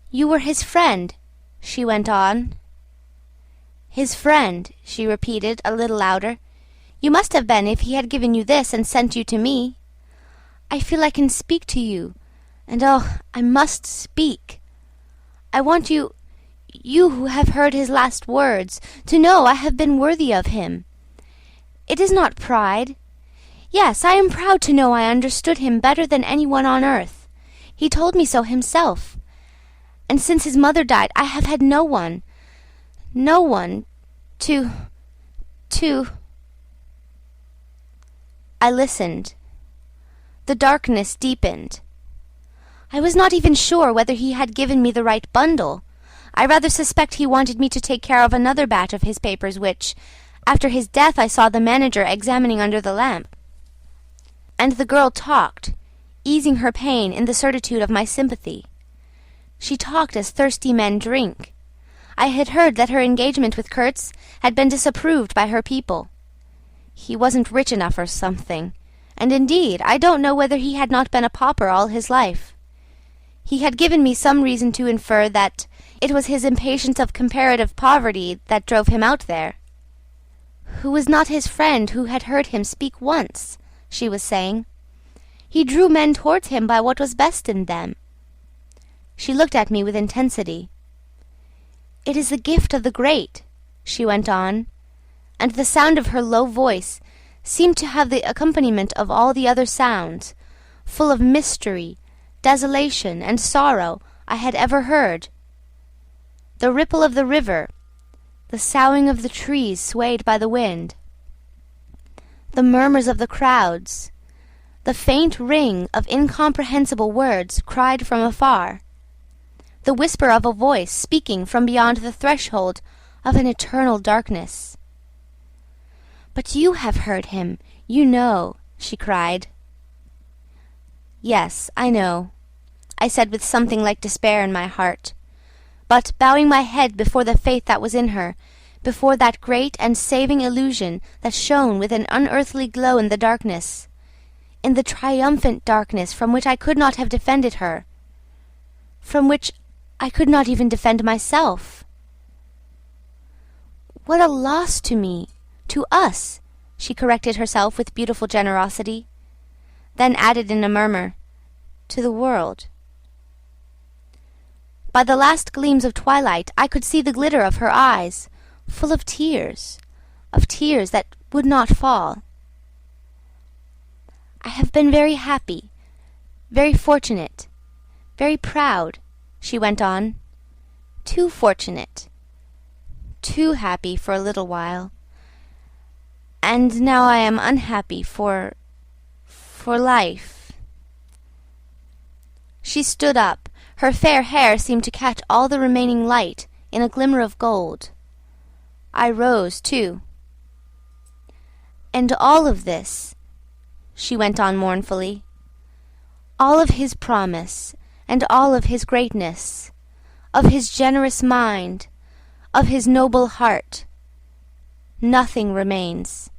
"You were his friend," she went on. "His friend," she repeated a little louder. "You must have been if he had given you this and sent you to me. I feel I can speak to you, and oh, I must speak. I want you who have heard his last words, to know I have been worthy of him. It is not pride. Yes, I am proud to know I understood him better than anyone on earth. He told me so himself. And since his mother died, I have had no one to... I listened. The darkness deepened. I was not even sure whether he had given me the right bundle. I rather suspect he wanted me to take care of another batch of his papers which, after his death, I saw the manager examining under the lamp. And the girl talked, easing her pain in the certitude of my sympathy. She talked as thirsty men drink. I had heard that her engagement with Kurtz had been disapproved by her people. He wasn't rich enough or something, and indeed I don't know whether he had not been a pauper all his life. He had given me some reason to infer that it was his impatience of comparative poverty that drove him out there. Who was not his friend who had heard him speak once? She was saying. He drew men towards him by what was best in them. She looked at me with intensity. It is the gift of the great, she went on, and the sound of her low voice seemed to have the accompaniment of all the other sounds, full of mystery, desolation, and sorrow, I had ever heard. The ripple of the river, the soughing of the trees swayed by the wind, the murmurs of the crowds, the faint ring of incomprehensible words cried from afar, the whisper of a voice speaking from beyond the threshold of an eternal darkness. "But you have heard him, you know," she cried. "Yes, I know," I said with something like despair in my heart, but bowing my head before the faith that was in her, before that great and saving illusion that shone with an unearthly glow in the darkness, in the triumphant darkness from which I could not have defended her, from which I could not even defend myself. "What a loss to me, to us," she corrected herself with beautiful generosity, then added in a murmur, "to the world." By the last gleams of twilight I could see the glitter of her eyes, full of tears that would not fall. "I have been very happy, very fortunate, very proud," she went on. "Too fortunate, too happy for a little while. And now I am unhappy for life." She stood up. Her fair hair seemed to catch all the remaining light in a glimmer of gold. I rose, too. "And all of this," she went on mournfully, "all of his promise, and all of his greatness, of his generous mind, of his noble heart, nothing remains,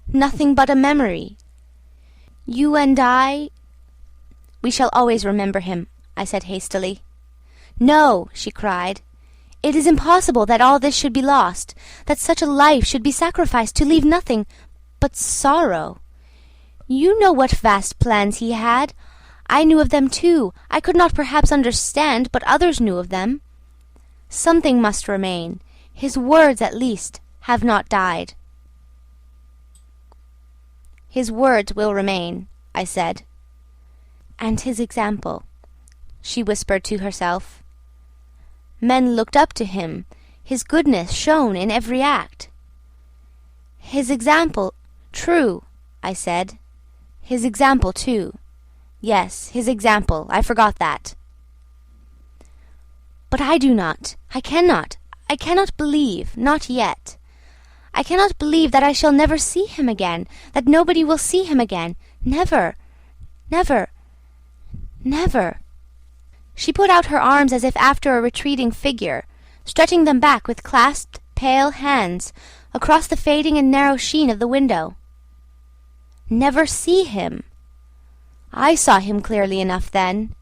nothing but a memory. You and I—" "We shall always remember him," I said hastily. "No," she cried. "It is impossible that all this should be lost, that such a life should be sacrificed to leave nothing but sorrow. You know what vast plans he had. I knew of them too. I could not perhaps understand, but others knew of them. Something must remain. His words, at least, have not died." "His words will remain," I said. "And his example," she whispered to herself. "Men looked up to him. His goodness shone in every act." "His example, true," I said. "His example, too. Yes, his example, I forgot that." "But I do not. I cannot believe, not yet. I cannot believe that I shall never see him again, that nobody will see him again. Never, never, never." She put out her arms as if after a retreating figure, stretching them back with clasped, pale hands across the fading and narrow sheen of the window. Never see him! I saw him clearly enough then.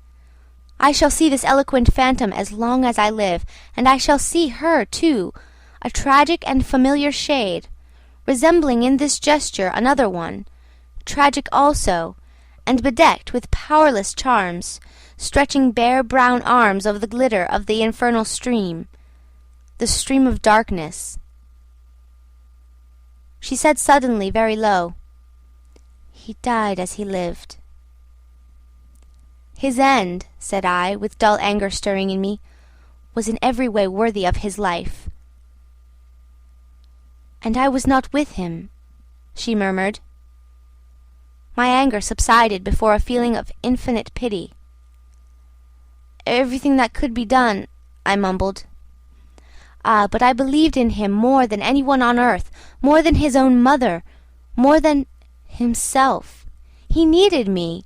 I shall see this eloquent phantom as long as I live, and I shall see her, too, a tragic and familiar shade, resembling in this gesture another one, tragic also, and bedecked with powerless charms, stretching bare brown arms over the glitter of the infernal stream, the stream of darkness. She said suddenly, very low, "He died as he lived." "His end," said I, with dull anger stirring in me, "was in every way worthy of his life." "And I was not with him," she murmured. My anger subsided before a feeling of infinite pity. "Everything that could be done," I mumbled. "Ah, but I believed in him more than anyone on earth, more than his own mother, more than himself. He needed me.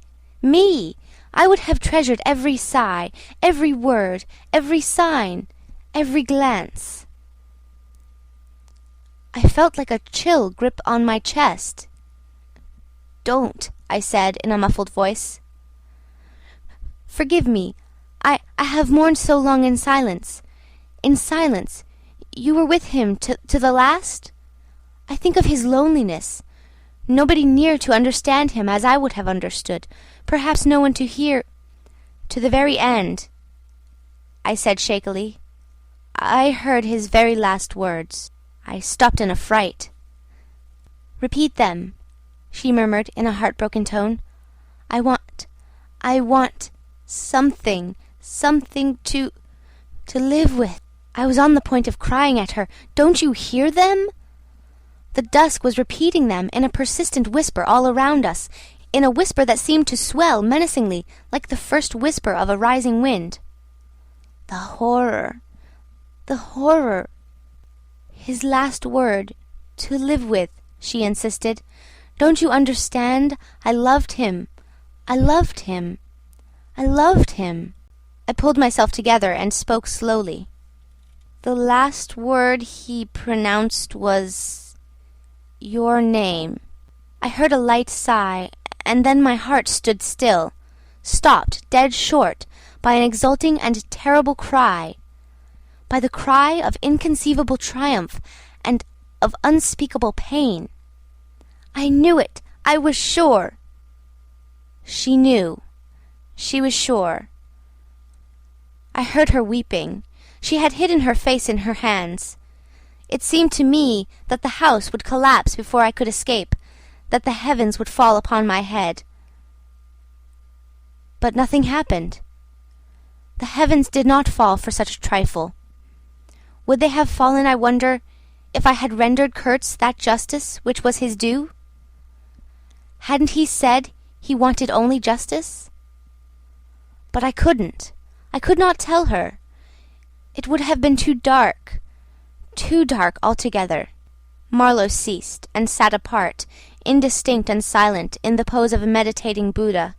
I would have treasured every sigh, every word, every sign, every glance. I felt like a chill grip on my chest. "Don't," I said in a muffled voice. "Forgive me. I have mourned so long in silence. In silence. You were with him to the last? I think of his loneliness. Nobody near to understand him as I would have understood. Perhaps no one to hear. To the very end," I said shakily. "I heard his very last words." I stopped in a fright. "Repeat them," she murmured in a heartbroken tone. I want something to live with." I was on the point of crying at her. "Don't you hear them?" The dusk was repeating them in a persistent whisper all around us, in a whisper that seemed to swell menacingly like the first whisper of a rising wind. The horror. "His last word, to live with," she insisted. "Don't you understand? I loved him. I pulled myself together and spoke slowly. "The last word he pronounced was your name." I heard a light sigh, and then my heart stood still, stopped dead short by an exulting and terrible cry, by the cry of inconceivable triumph and of unspeakable pain. I knew it! I was sure! She knew. She was sure. I heard her weeping. She had hidden her face in her hands. It seemed to me that the house would collapse before I could escape, that the heavens would fall upon my head. But nothing happened. The heavens did not fall for such a trifle. Would they have fallen, I wonder, if I had rendered Kurtz that justice which was his due? Hadn't he said he wanted only justice? But I couldn't. I could not tell her. It would have been too dark altogether. Marlowe ceased and sat apart, indistinct and silent, in the pose of a meditating Buddha.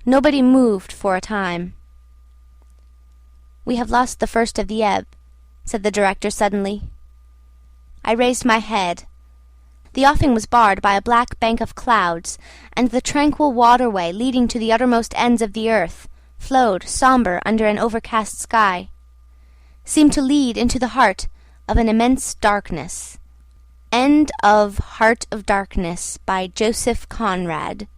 Nobody moved for a time. "We have lost the first of the ebb," said the director suddenly. I raised my head. The offing was barred by a black bank of clouds, and the tranquil waterway leading to the uttermost ends of the earth flowed sombre under an overcast sky, seemed to lead into the heart of an immense darkness. End of Heart of Darkness by Joseph Conrad.